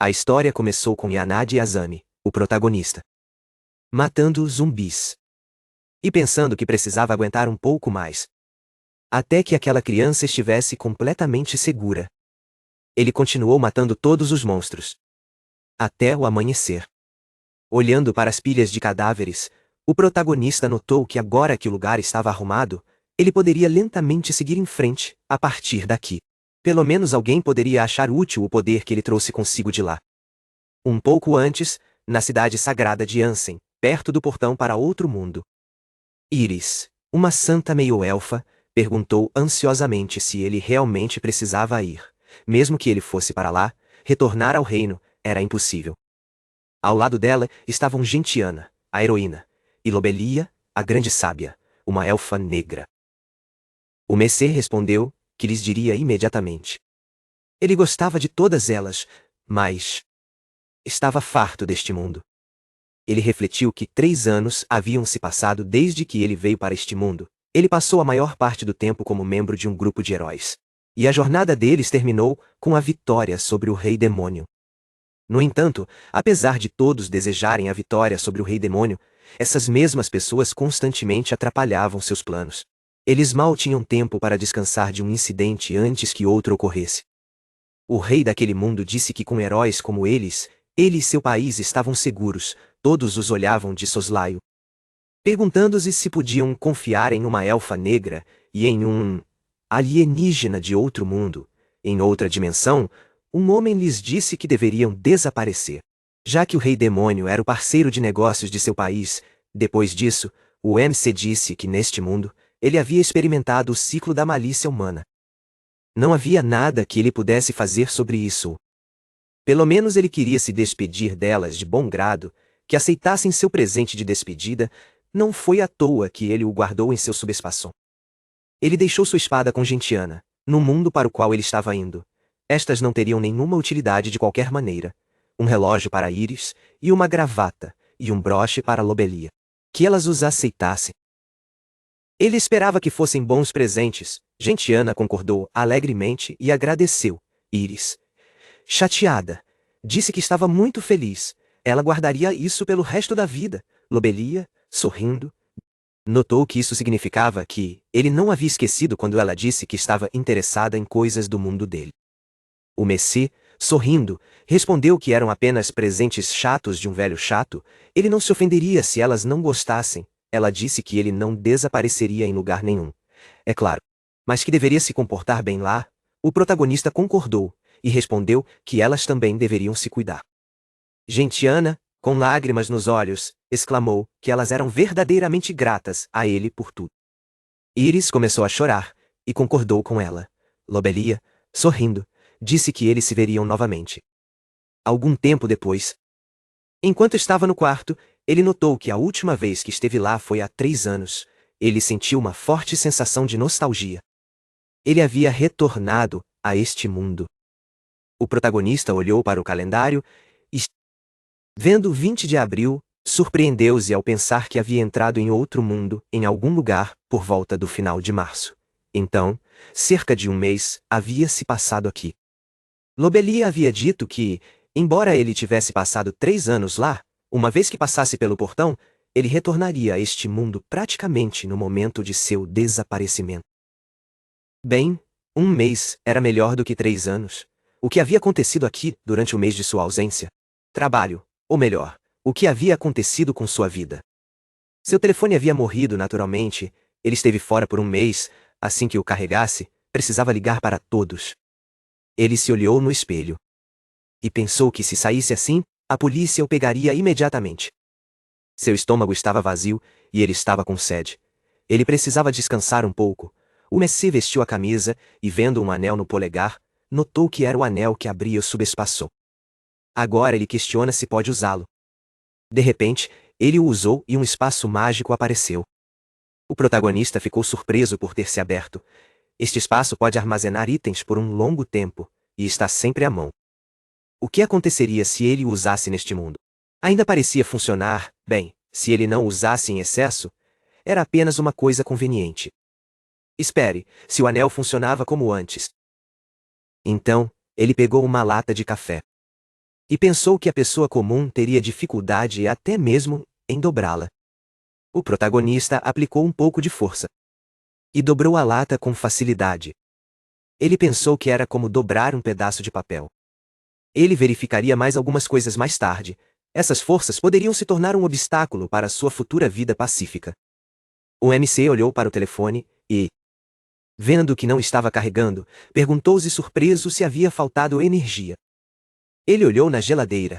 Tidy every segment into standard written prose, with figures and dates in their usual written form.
A história começou com Yanadi Azami, o protagonista, matando zumbis e pensando que precisava aguentar um pouco mais, até que aquela criança estivesse completamente segura. Ele continuou matando todos os monstros, até o amanhecer. Olhando para as pilhas de cadáveres, o protagonista notou que agora que o lugar estava arrumado, ele poderia lentamente seguir em frente, a partir daqui. Pelo menos alguém poderia achar útil o poder que ele trouxe consigo de lá. Um pouco antes, na cidade sagrada de Ansem, perto do portão para outro mundo, Iris, uma santa meio-elfa, perguntou ansiosamente se ele realmente precisava ir. Mesmo que ele fosse para lá, retornar ao reino era impossível. Ao lado dela estavam Gentiana, a heroína, e Lobelia, a grande sábia, uma elfa negra. O Messê respondeu que lhes diria imediatamente. Ele gostava de todas elas, mas estava farto deste mundo. Ele refletiu que 3 anos haviam se passado desde que ele veio para este mundo. Ele passou a maior parte do tempo como membro de um grupo de heróis. E a jornada deles terminou com a vitória sobre o Rei Demônio. No entanto, apesar de todos desejarem a vitória sobre o Rei Demônio, essas mesmas pessoas constantemente atrapalhavam seus planos. Eles mal tinham tempo para descansar de um incidente antes que outro ocorresse. O rei daquele mundo disse que com heróis como eles, ele e seu país estavam seguros. Todos os olhavam de soslaio, perguntando-se se podiam confiar em uma elfa negra e em um alienígena de outro mundo. Em outra dimensão, um homem lhes disse que deveriam desaparecer, já que o Rei Demônio era o parceiro de negócios de seu país. Depois disso, o MC disse que neste mundo, ele havia experimentado o ciclo da malícia humana. Não havia nada que ele pudesse fazer sobre isso. Pelo menos ele queria se despedir delas de bom grado, que aceitassem seu presente de despedida. Não foi à toa que ele o guardou em seu subespaço. Ele deixou sua espada com Gentiana, no mundo para o qual ele estava indo. Estas não teriam nenhuma utilidade de qualquer maneira. Um relógio para Iris, e uma gravata, e um broche para Lobelia. Que elas os aceitassem. Ele esperava que fossem bons presentes. Gentiana concordou alegremente e agradeceu. Iris, chateada, disse que estava muito feliz. Ela guardaria isso pelo resto da vida. Lobelia, sorrindo, notou que isso significava que ele não havia esquecido quando ela disse que estava interessada em coisas do mundo dele. O Messê, sorrindo, respondeu que eram apenas presentes chatos de um velho chato. Ele não se ofenderia se elas não gostassem. Ela disse que ele não desapareceria em lugar nenhum. É claro. Mas que deveria se comportar bem lá. O protagonista concordou, e respondeu que elas também deveriam se cuidar. Gentiana, com lágrimas nos olhos, exclamou que elas eram verdadeiramente gratas a ele por tudo. Iris começou a chorar, e concordou com ela. Lobelia, sorrindo, disse que eles se veriam novamente. Algum tempo depois, enquanto estava no quarto, ele notou que a última vez que esteve lá foi há 3 anos. Ele sentiu uma forte sensação de nostalgia. Ele havia retornado a este mundo. O protagonista olhou para o calendário e, vendo 20 de abril, surpreendeu-se ao pensar que havia entrado em outro mundo, em algum lugar, por volta do final de março. Então, cerca de um mês havia se passado aqui. Lobelia havia dito que, embora ele tivesse passado 3 anos lá, uma vez que passasse pelo portão, ele retornaria a este mundo praticamente no momento de seu desaparecimento. Bem, um mês era melhor do que 3 anos. O que havia acontecido aqui durante o mês de sua ausência? Trabalho, ou melhor, o que havia acontecido com sua vida? Seu telefone havia morrido naturalmente, ele esteve fora por um mês. Assim que o carregasse, precisava ligar para todos. Ele se olhou no espelho e pensou que se saísse assim, a polícia o pegaria imediatamente. Seu estômago estava vazio e ele estava com sede. Ele precisava descansar um pouco. O Messê vestiu a camisa e, vendo um anel no polegar, notou que era o anel que abria o subespaço. Agora ele questiona se pode usá-lo. De repente, ele o usou e um espaço mágico apareceu. O protagonista ficou surpreso por ter se aberto. Este espaço pode armazenar itens por um longo tempo, e está sempre à mão. O que aconteceria se ele o usasse neste mundo? Ainda parecia funcionar, bem, se ele não o usasse em excesso, era apenas uma coisa conveniente. Espere, se o anel funcionava como antes. Então, ele pegou uma lata de café e pensou que a pessoa comum teria dificuldade até mesmo em dobrá-la. O protagonista aplicou um pouco de força e dobrou a lata com facilidade. Ele pensou que era como dobrar um pedaço de papel. Ele verificaria mais algumas coisas mais tarde. Essas forças poderiam se tornar um obstáculo para sua futura vida pacífica. O MC olhou para o telefone e, vendo que não estava carregando, perguntou-se surpreso se havia faltado energia. Ele olhou na geladeira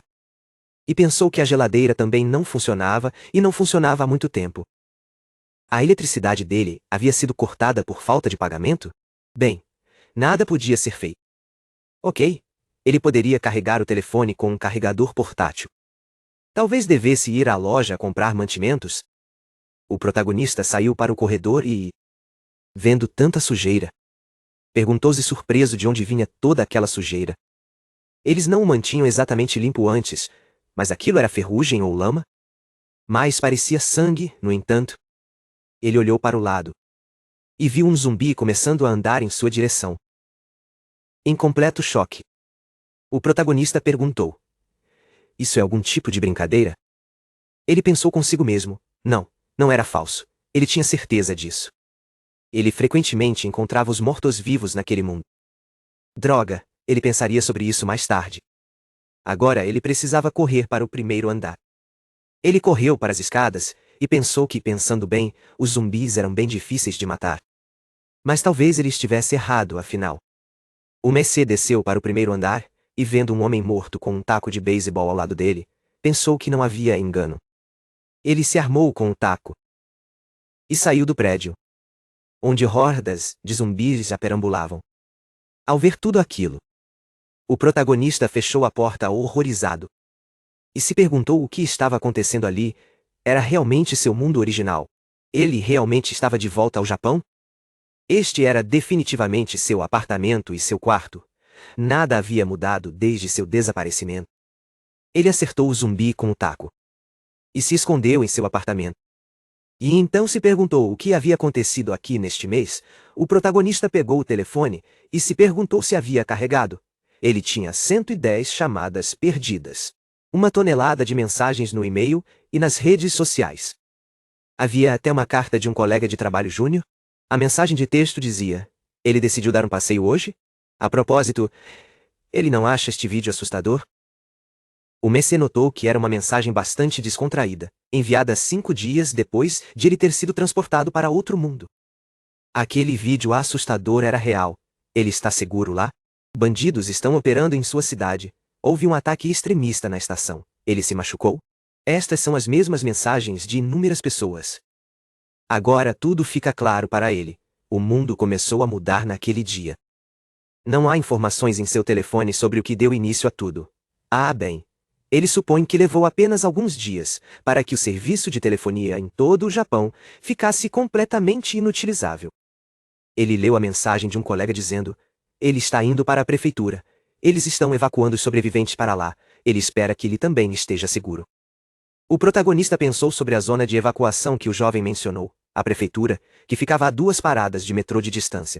e pensou que a geladeira também não funcionava e não funcionava há muito tempo. A eletricidade dele havia sido cortada por falta de pagamento? Bem, nada podia ser feito. Ok, ele poderia carregar o telefone com um carregador portátil. Talvez devesse ir à loja comprar mantimentos. O protagonista saiu para o corredor e, vendo tanta sujeira, perguntou-se surpreso de onde vinha toda aquela sujeira. Eles não o mantinham exatamente limpo antes, mas aquilo era ferrugem ou lama? Mas parecia sangue, no entanto. Ele olhou para o lado e viu um zumbi começando a andar em sua direção. Em completo choque, o protagonista perguntou: "Isso é algum tipo de brincadeira?" Ele pensou consigo mesmo: não era falso. Ele tinha certeza disso. Ele frequentemente encontrava os mortos-vivos naquele mundo. Droga, ele pensaria sobre isso mais tarde. Agora ele precisava correr para o primeiro andar. Ele correu para as escadas e pensou que, pensando bem, os zumbis eram bem difíceis de matar. Mas talvez ele estivesse errado, afinal. O MC desceu para o primeiro andar e, vendo um homem morto com um taco de beisebol ao lado dele, pensou que não havia engano. Ele se armou com o taco e saiu do prédio, onde hordas de zumbis já perambulavam. Ao ver tudo aquilo, o protagonista fechou a porta horrorizado e se perguntou o que estava acontecendo ali. Era realmente seu mundo original? Ele realmente estava de volta ao Japão? Este era definitivamente seu apartamento e seu quarto. Nada havia mudado desde seu desaparecimento. Ele acertou o zumbi com o taco e se escondeu em seu apartamento. E então se perguntou o que havia acontecido aqui neste mês. O protagonista pegou o telefone e se perguntou se havia carregado. Ele tinha 110 chamadas perdidas, 1 tonelada de mensagens no e-mail e nas redes sociais. Havia até uma carta de um colega de trabalho júnior. A mensagem de texto dizia: "Ele decidiu dar um passeio hoje? A propósito, ele não acha este vídeo assustador?" O Messi notou que era uma mensagem bastante descontraída, enviada 5 dias depois de ele ter sido transportado para outro mundo. Aquele vídeo assustador era real. Ele está seguro lá? Bandidos estão operando em sua cidade. Houve um ataque extremista na estação. Ele se machucou? Estas são as mesmas mensagens de inúmeras pessoas. Agora tudo fica claro para ele. O mundo começou a mudar naquele dia. Não há informações em seu telefone sobre o que deu início a tudo. Ah, bem. Ele supõe que levou apenas alguns dias para que o serviço de telefonia em todo o Japão ficasse completamente inutilizável. Ele leu a mensagem de um colega dizendo: "Ele está indo para a prefeitura. Eles estão evacuando os sobreviventes para lá. Ele espera que ele também esteja seguro." O protagonista pensou sobre a zona de evacuação que o jovem mencionou, a prefeitura, que ficava a 2 paradas de metrô de distância.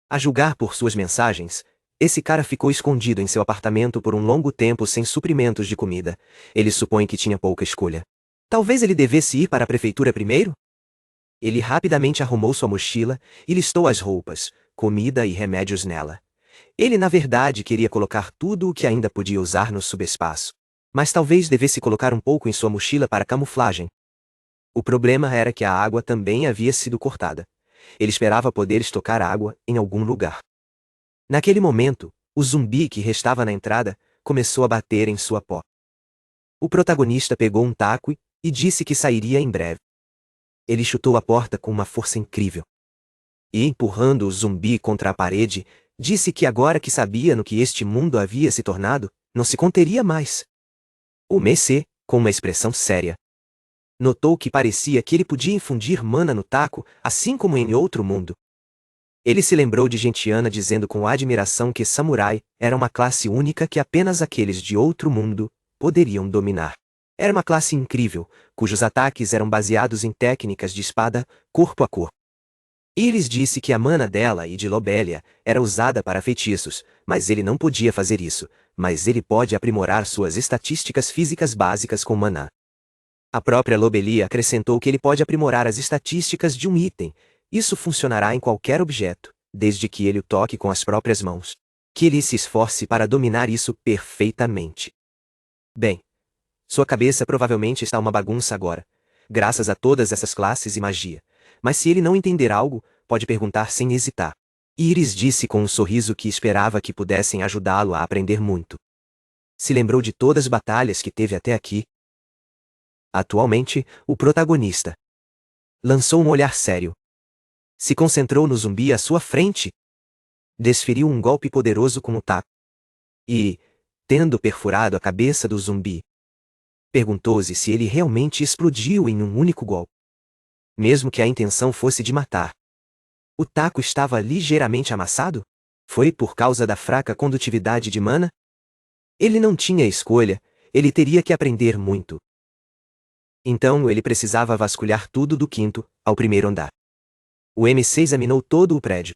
A julgar por suas mensagens, esse cara ficou escondido em seu apartamento por um longo tempo sem suprimentos de comida. Ele supõe que tinha pouca escolha. Talvez ele devesse ir para a prefeitura primeiro? Ele rapidamente arrumou sua mochila e listou as roupas, comida e remédios nela. Ele na verdade queria colocar tudo o que ainda podia usar no subespaço. Mas talvez devesse colocar um pouco em sua mochila para camuflagem. O problema era que a água também havia sido cortada. Ele esperava poder estocar água em algum lugar. Naquele momento, o zumbi que restava na entrada começou a bater em sua porta. O protagonista pegou um taco e disse que sairia em breve. Ele chutou a porta com uma força incrível. E empurrando o zumbi contra a parede, disse que agora que sabia no que este mundo havia se tornado, não se conteria mais. O Messi, com uma expressão séria, notou que parecia que ele podia infundir mana no taco, assim como em outro mundo. Ele se lembrou de Gentiana dizendo com admiração que samurai era uma classe única que apenas aqueles de outro mundo poderiam dominar. Era uma classe incrível, cujos ataques eram baseados em técnicas de espada, corpo a corpo. Iris disse que a mana dela e de Lobelia era usada para feitiços, mas ele não podia fazer isso, mas ele pode aprimorar suas estatísticas físicas básicas com maná. A própria Lobelia acrescentou que ele pode aprimorar as estatísticas de um item. Isso funcionará em qualquer objeto, desde que ele o toque com as próprias mãos. Que ele se esforce para dominar isso perfeitamente. Bem, sua cabeça provavelmente está uma bagunça agora, graças a todas essas classes e magia. Mas se ele não entender algo, pode perguntar sem hesitar. Iris disse com um sorriso que esperava que pudessem ajudá-lo a aprender muito. Se lembrou de todas as batalhas que teve até aqui. Atualmente, o protagonista lançou um olhar sério. Se concentrou no zumbi à sua frente. Desferiu um golpe poderoso com o taco. E, tendo perfurado a cabeça do zumbi, perguntou-se se ele realmente explodiu em um único golpe. Mesmo que a intenção fosse de matar. O taco estava ligeiramente amassado? Foi por causa da fraca condutividade de mana? Ele não tinha escolha, ele teria que aprender muito. Então ele precisava vasculhar tudo do quinto ao primeiro andar. O MC examinou todo o prédio.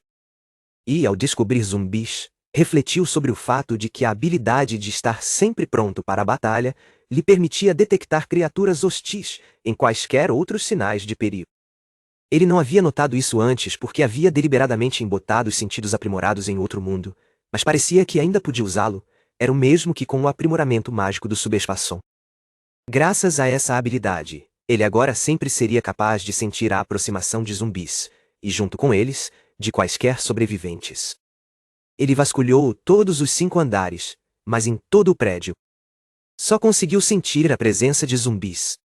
E, ao descobrir zumbis, refletiu sobre o fato de que a habilidade de estar sempre pronto para a batalha lhe permitia detectar criaturas hostis em quaisquer outros sinais de perigo. Ele não havia notado isso antes porque havia deliberadamente embotado os sentidos aprimorados em outro mundo, mas parecia que ainda podia usá-lo, era o mesmo que com o aprimoramento mágico do subespação. Graças a essa habilidade, ele agora sempre seria capaz de sentir a aproximação de zumbis, e junto com eles, de quaisquer sobreviventes. Ele vasculhou todos os 5 andares, mas em todo o prédio. Só conseguiu sentir a presença de zumbis.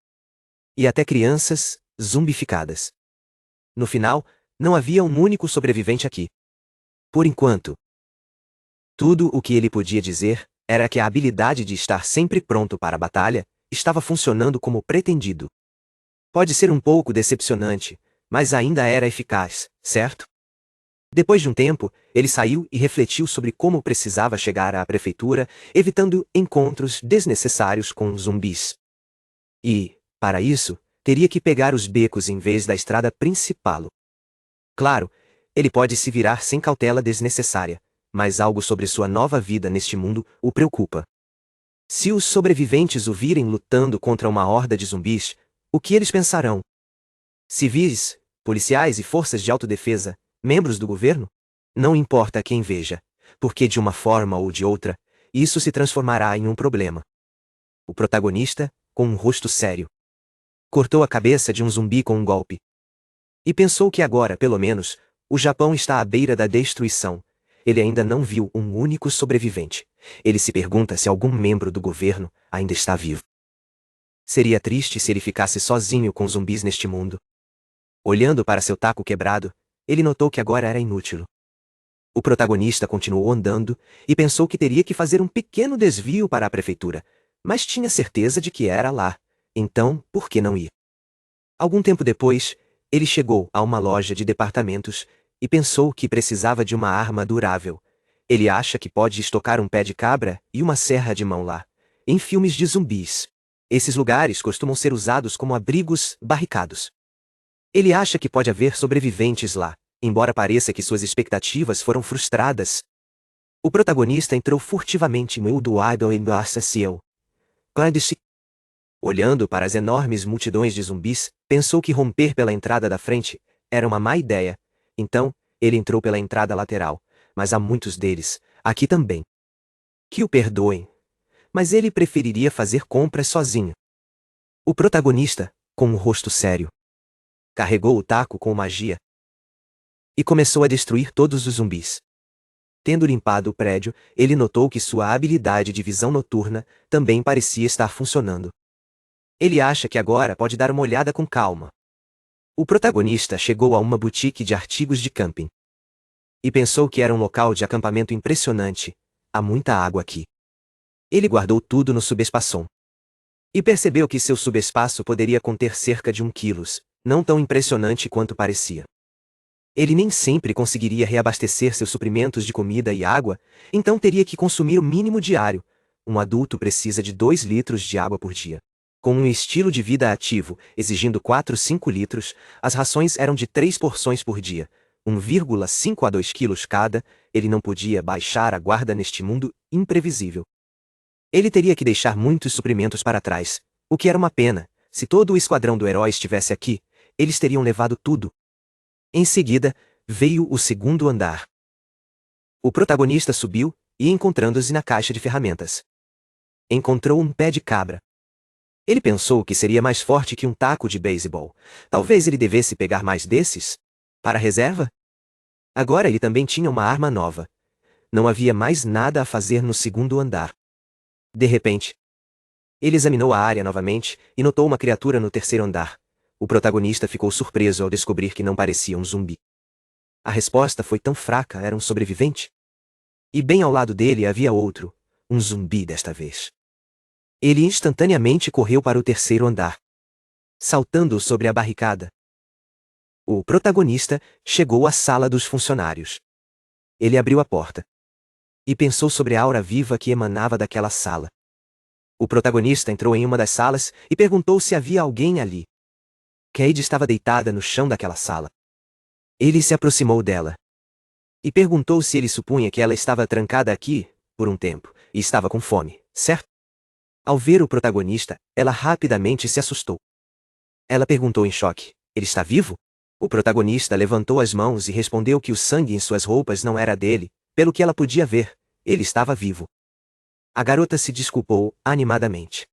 E até crianças, zumbificadas. No final, não havia um único sobrevivente aqui. Por enquanto. Tudo o que ele podia dizer era que a habilidade de estar sempre pronto para a batalha estava funcionando como pretendido. Pode ser um pouco decepcionante, mas ainda era eficaz, certo? Depois de um tempo, ele saiu e refletiu sobre como precisava chegar à prefeitura, evitando encontros desnecessários com zumbis. E, para isso, teria que pegar os becos em vez da estrada principal. Claro, ele pode se virar sem cautela desnecessária, mas algo sobre sua nova vida neste mundo o preocupa. Se os sobreviventes o virem lutando contra uma horda de zumbis, o que eles pensarão? Civis, policiais e forças de autodefesa, membros do governo? Não importa quem veja, porque de uma forma ou de outra, isso se transformará em um problema. O protagonista, com um rosto sério, cortou a cabeça de um zumbi com um golpe. E pensou que agora, pelo menos, o Japão está à beira da destruição. Ele ainda não viu um único sobrevivente. Ele se pergunta se algum membro do governo ainda está vivo. Seria triste se ele ficasse sozinho com zumbis neste mundo. Olhando para seu taco quebrado, ele notou que agora era inútil. O protagonista continuou andando e pensou que teria que fazer um pequeno desvio para a prefeitura, mas tinha certeza de que era lá. Então, por que não ir? Algum tempo depois, ele chegou a uma loja de departamentos e pensou que precisava de uma arma durável. Ele acha que pode estocar um pé de cabra e uma serra de mão lá, em filmes de zumbis. Esses lugares costumam ser usados como abrigos barricados. Ele acha que pode haver sobreviventes lá, embora pareça que suas expectativas foram frustradas. O protagonista entrou furtivamente no do Idol em Barça-Ciel. Olhando para as enormes multidões de zumbis, pensou que romper pela entrada da frente era uma má ideia. Então, ele entrou pela entrada lateral, mas há muitos deles, aqui também. Que o perdoem. Mas ele preferiria fazer compras sozinho. O protagonista, com um rosto sério, carregou o taco com magia e começou a destruir todos os zumbis. Tendo limpado o prédio, ele notou que sua habilidade de visão noturna também parecia estar funcionando. Ele acha que agora pode dar uma olhada com calma. O protagonista chegou a uma boutique de artigos de camping. E pensou que era um local de acampamento impressionante. Há muita água aqui. Ele guardou tudo no subespação. E percebeu que seu subespaço poderia conter cerca de 1 quilo, não tão impressionante quanto parecia. Ele nem sempre conseguiria reabastecer seus suprimentos de comida e água, então teria que consumir o mínimo diário. Um adulto precisa de 2 litros de água por dia. Com um estilo de vida ativo, exigindo 4-5 litros, as rações eram de 3 porções por dia, 1,5 a 2 quilos cada. Ele não podia baixar a guarda neste mundo imprevisível. Ele teria que deixar muitos suprimentos para trás, o que era uma pena. Se todo o esquadrão do herói estivesse aqui, eles teriam levado tudo. Em seguida, veio o segundo andar. O protagonista subiu, e encontrando-se na caixa de ferramentas, encontrou um pé de cabra. Ele pensou que seria mais forte que um taco de beisebol. Talvez ele devesse pegar mais desses? Para a reserva? Agora ele também tinha uma arma nova. Não havia mais nada a fazer no segundo andar. De repente, ele examinou a área novamente e notou uma criatura no terceiro andar. O protagonista ficou surpreso ao descobrir que não parecia um zumbi. A resposta foi tão fraca, era um sobrevivente. E bem ao lado dele havia outro, um zumbi desta vez. Ele instantaneamente correu para o terceiro andar, saltando sobre a barricada. O protagonista chegou à sala dos funcionários. Ele abriu a porta e pensou sobre a aura viva que emanava daquela sala. O protagonista entrou em uma das salas e perguntou se havia alguém ali. Cade estava deitada no chão daquela sala. Ele se aproximou dela e perguntou se ele supunha que ela estava trancada aqui, por um tempo, e estava com fome, certo? Ao ver o protagonista, ela rapidamente se assustou. Ela perguntou em choque: ele está vivo? O protagonista levantou as mãos e respondeu que o sangue em suas roupas não era dele, pelo que ela podia ver, ele estava vivo. A garota se desculpou, animadamente.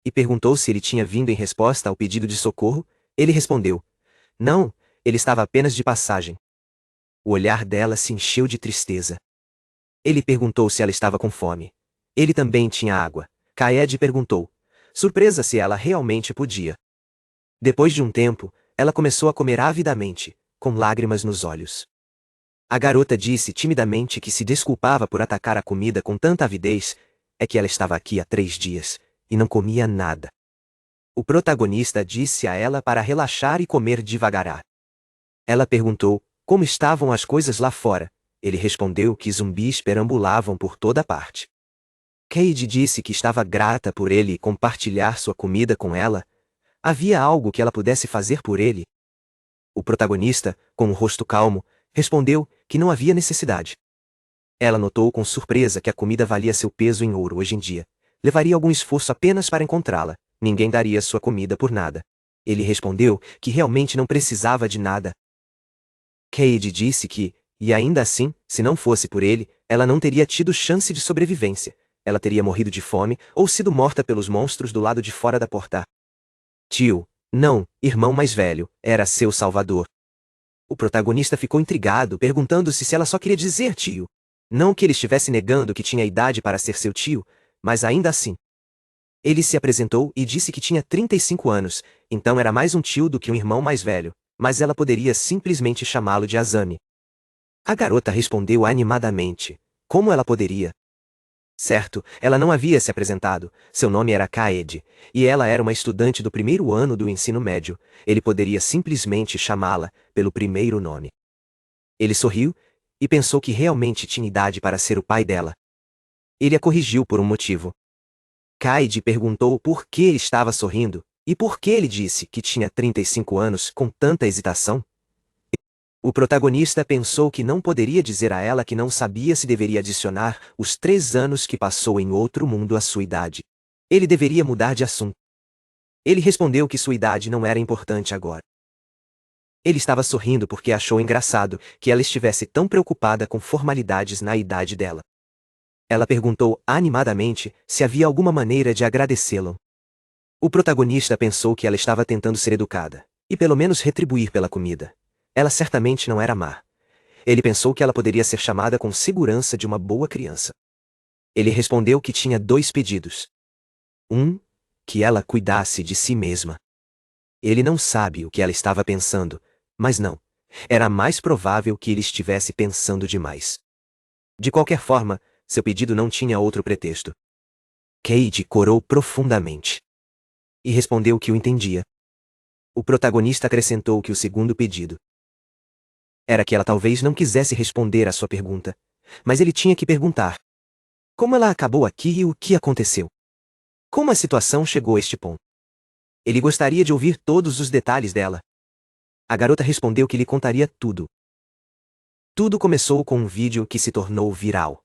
E perguntou se ele tinha vindo em resposta ao pedido de socorro. Ele respondeu: não, ele estava apenas de passagem. O olhar dela se encheu de tristeza. Ele perguntou se ela estava com fome. Ele também tinha água. Cade perguntou, surpresa se ela realmente podia. Depois de um tempo, ela começou a comer avidamente, com lágrimas nos olhos. A garota disse timidamente que se desculpava por atacar a comida com tanta avidez, é que ela estava aqui há 3 dias, e não comia nada. O protagonista disse a ela para relaxar e comer devagar. Ela perguntou como estavam as coisas lá fora. Ele respondeu que zumbis perambulavam por toda parte. Cade disse que estava grata por ele compartilhar sua comida com ela. Havia algo que ela pudesse fazer por ele? O protagonista, com o rosto calmo, respondeu que não havia necessidade. Ela notou com surpresa que a comida valia seu peso em ouro hoje em dia. Levaria algum esforço apenas para encontrá-la. Ninguém daria sua comida por nada. Ele respondeu que realmente não precisava de nada. Cade disse que, e ainda assim, se não fosse por ele, ela não teria tido chance de sobrevivência. Ela teria morrido de fome ou sido morta pelos monstros do lado de fora da porta. Tio, não, irmão mais velho, era seu salvador. O protagonista ficou intrigado, perguntando-se se ela só queria dizer tio. Não que ele estivesse negando que tinha idade para ser seu tio, mas ainda assim. Ele se apresentou e disse que tinha 35 anos, então era mais um tio do que um irmão mais velho, mas ela poderia simplesmente chamá-lo de Azami. A garota respondeu animadamente. Como ela poderia? Certo, ela não havia se apresentado, seu nome era Cade, e ela era uma estudante do primeiro ano do ensino médio, ele poderia simplesmente chamá-la pelo primeiro nome. Ele sorriu, e pensou que realmente tinha idade para ser o pai dela. Ele a corrigiu por um motivo. Cade perguntou por que ele estava sorrindo, e por que ele disse que tinha 35 anos com tanta hesitação. O protagonista pensou que não poderia dizer a ela que não sabia se deveria adicionar os 3 anos que passou em outro mundo à sua idade. Ele deveria mudar de assunto. Ele respondeu que sua idade não era importante agora. Ele estava sorrindo porque achou engraçado que ela estivesse tão preocupada com formalidades na idade dela. Ela perguntou animadamente se havia alguma maneira de agradecê-lo. O protagonista pensou que ela estava tentando ser educada, e pelo menos retribuir pela comida. Ela certamente não era má. Ele pensou que ela poderia ser chamada com segurança de uma boa criança. Ele respondeu que tinha 2 pedidos. Que ela cuidasse de si mesma. Ele não sabe o que ela estava pensando, mas não. Era mais provável que ele estivesse pensando demais. De qualquer forma, seu pedido não tinha outro pretexto. Cade corou profundamente. E respondeu que o entendia. O protagonista acrescentou que o segundo pedido era que ela talvez não quisesse responder à sua pergunta, mas ele tinha que perguntar. Como ela acabou aqui e o que aconteceu? Como a situação chegou a este ponto? Ele gostaria de ouvir todos os detalhes dela. A garota respondeu que lhe contaria tudo. Tudo começou com um vídeo que se tornou viral.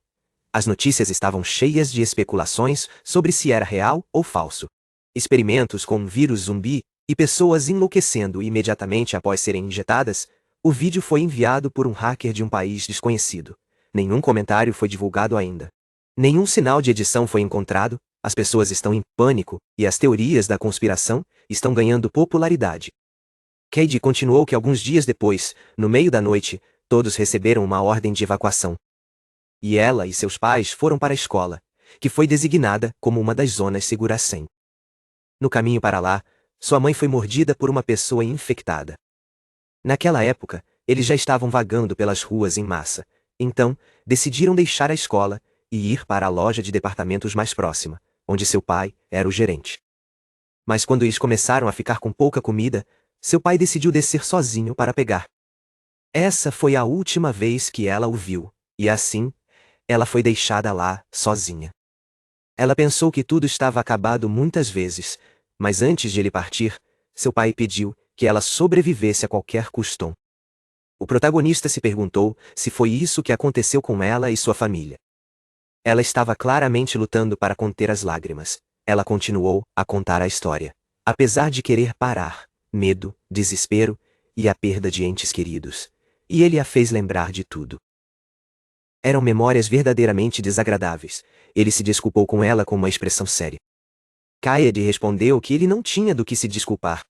As notícias estavam cheias de especulações sobre se era real ou falso. Experimentos com um vírus zumbi e pessoas enlouquecendo imediatamente após serem injetadas. O vídeo foi enviado por um hacker de um país desconhecido. Nenhum comentário foi divulgado ainda. Nenhum sinal de edição foi encontrado. As pessoas estão em pânico e as teorias da conspiração estão ganhando popularidade. Cade continuou que alguns dias depois, no meio da noite, todos receberam uma ordem de evacuação. E ela e seus pais foram para a escola, que foi designada como uma das zonas seguras 100. No caminho para lá, sua mãe foi mordida por uma pessoa infectada. Naquela época, eles já estavam vagando pelas ruas em massa, então, decidiram deixar a escola e ir para a loja de departamentos mais próxima, onde seu pai era o gerente. Mas quando eles começaram a ficar com pouca comida, seu pai decidiu descer sozinho para pegar. Essa foi a última vez que ela o viu, e assim, ela foi deixada lá, sozinha. Ela pensou que tudo estava acabado muitas vezes, mas antes de ele partir, seu pai pediu que ela sobrevivesse a qualquer custo. O protagonista se perguntou se foi isso que aconteceu com ela e sua família. Ela estava claramente lutando para conter as lágrimas. Ela continuou a contar a história. Apesar de querer parar, medo, desespero e a perda de entes queridos. E ele a fez lembrar de tudo. Eram memórias verdadeiramente desagradáveis. Ele se desculpou com ela com uma expressão séria. Cade respondeu que ele não tinha do que se desculpar.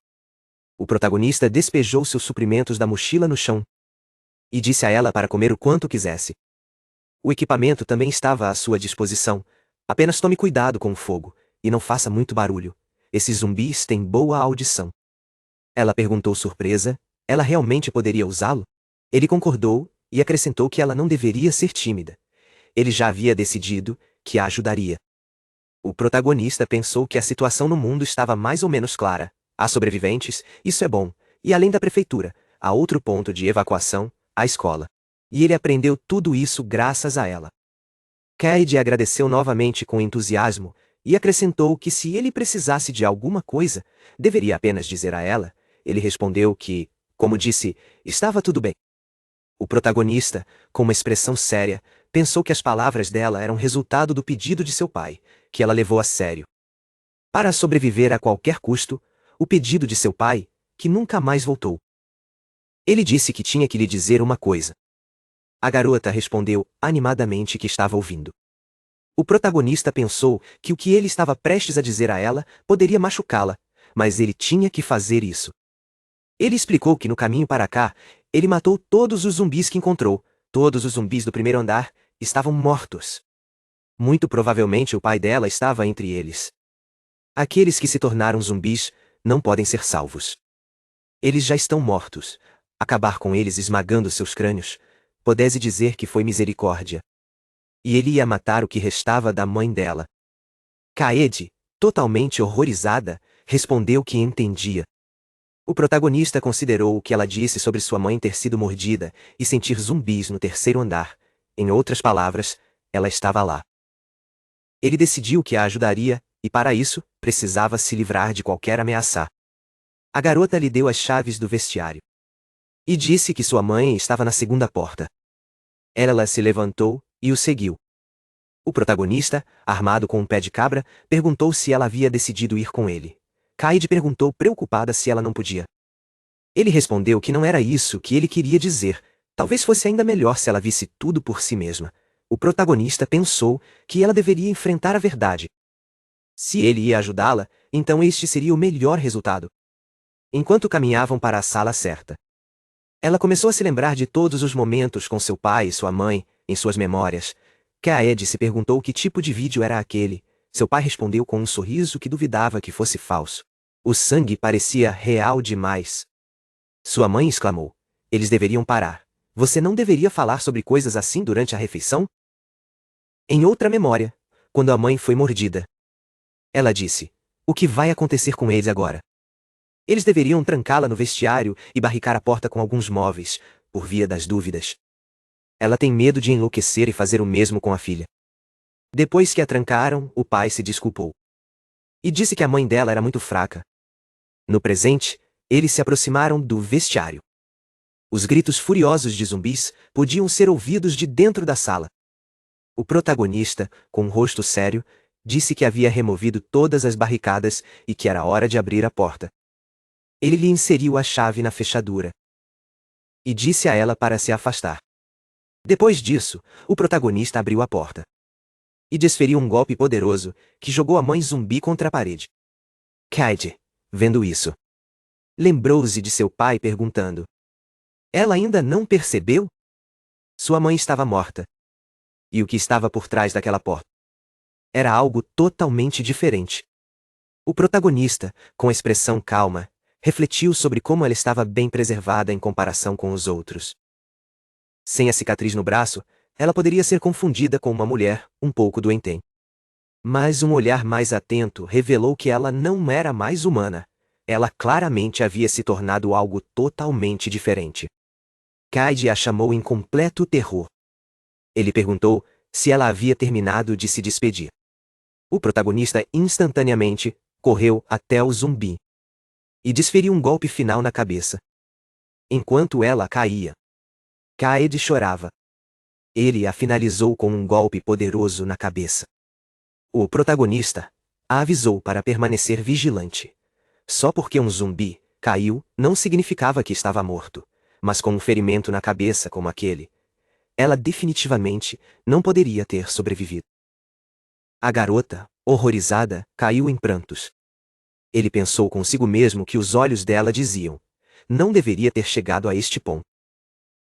O protagonista despejou seus suprimentos da mochila no chão e disse a ela para comer o quanto quisesse. O equipamento também estava à sua disposição. Apenas tome cuidado com o fogo e não faça muito barulho. Esses zumbis têm boa audição. Ela perguntou surpresa, ela realmente poderia usá-lo? Ele concordou e acrescentou que ela não deveria ser tímida. Ele já havia decidido que a ajudaria. O protagonista pensou que a situação no mundo estava mais ou menos clara. Há sobreviventes, isso é bom, e além da prefeitura, há outro ponto de evacuação, a escola. E ele aprendeu tudo isso graças a ela. Cade agradeceu novamente com entusiasmo e acrescentou que se ele precisasse de alguma coisa, deveria apenas dizer a ela. Ele respondeu que, como disse, estava tudo bem. O protagonista, com uma expressão séria, pensou que as palavras dela eram resultado do pedido de seu pai, que ela levou a sério. Para sobreviver a qualquer custo, o pedido de seu pai, que nunca mais voltou. Ele disse que tinha que lhe dizer uma coisa. A garota respondeu animadamente que estava ouvindo. O protagonista pensou que o que ele estava prestes a dizer a ela poderia machucá-la, mas ele tinha que fazer isso. Ele explicou que no caminho para cá, ele matou todos os zumbis que encontrou. Todos os zumbis do primeiro andar estavam mortos. Muito provavelmente o pai dela estava entre eles. Aqueles que se tornaram zumbis não podem ser salvos. Eles já estão mortos. Acabar com eles esmagando seus crânios, pudesse dizer que foi misericórdia. E ele ia matar o que restava da mãe dela. Cade, totalmente horrorizada, respondeu que entendia. O protagonista considerou o que ela disse sobre sua mãe ter sido mordida e sentir zumbis no terceiro andar. Em outras palavras, ela estava lá. Ele decidiu que a ajudaria, e para isso, precisava se livrar de qualquer ameaça. A garota lhe deu as chaves do vestiário. E disse que sua mãe estava na segunda porta. Ela se levantou e o seguiu. O protagonista, armado com um pé de cabra, perguntou se ela havia decidido ir com ele. Cade perguntou preocupada se ela não podia. Ele respondeu que não era isso que ele queria dizer. Talvez fosse ainda melhor se ela visse tudo por si mesma. O protagonista pensou que ela deveria enfrentar a verdade. Se ele ia ajudá-la, então este seria o melhor resultado. Enquanto caminhavam para a sala certa, ela começou a se lembrar de todos os momentos com seu pai e sua mãe, em suas memórias. Cade se perguntou que tipo de vídeo era aquele. Seu pai respondeu com um sorriso que duvidava que fosse falso. O sangue parecia real demais. Sua mãe exclamou. Eles deveriam parar. Você não deveria falar sobre coisas assim durante a refeição? Em outra memória, quando a mãe foi mordida, ela disse: o que vai acontecer com eles agora? Eles deveriam trancá-la no vestiário e barricar a porta com alguns móveis, por via das dúvidas. Ela tem medo de enlouquecer e fazer o mesmo com a filha. Depois que a trancaram, o pai se desculpou. E disse que a mãe dela era muito fraca. No presente, eles se aproximaram do vestiário. Os gritos furiosos de zumbis podiam ser ouvidos de dentro da sala. O protagonista, com um rosto sério, disse que havia removido todas as barricadas e que era hora de abrir a porta. Ele lhe inseriu a chave na fechadura e disse a ela para se afastar. Depois disso, o protagonista abriu a porta e desferiu um golpe poderoso que jogou a mãe zumbi contra a parede. Kaede, vendo isso, lembrou-se de seu pai perguntando: ela ainda não percebeu? Sua mãe estava morta. E o que estava por trás daquela porta era algo totalmente diferente. O protagonista, com expressão calma, refletiu sobre como ela estava bem preservada em comparação com os outros. Sem a cicatriz no braço, ela poderia ser confundida com uma mulher um pouco doentem. Mas um olhar mais atento revelou que ela não era mais humana. Ela claramente havia se tornado algo totalmente diferente. Kaede a chamou em completo terror. Ele perguntou se ela havia terminado de se despedir. O protagonista instantaneamente correu até o zumbi e desferiu um golpe final na cabeça. Enquanto ela caía, Kaede chorava. Ele a finalizou com um golpe poderoso na cabeça. O protagonista a avisou para permanecer vigilante. Só porque um zumbi caiu não significava que estava morto, mas com um ferimento na cabeça como aquele, ela definitivamente não poderia ter sobrevivido. A garota, horrorizada, caiu em prantos. Ele pensou consigo mesmo que os olhos dela diziam: não deveria ter chegado a este ponto.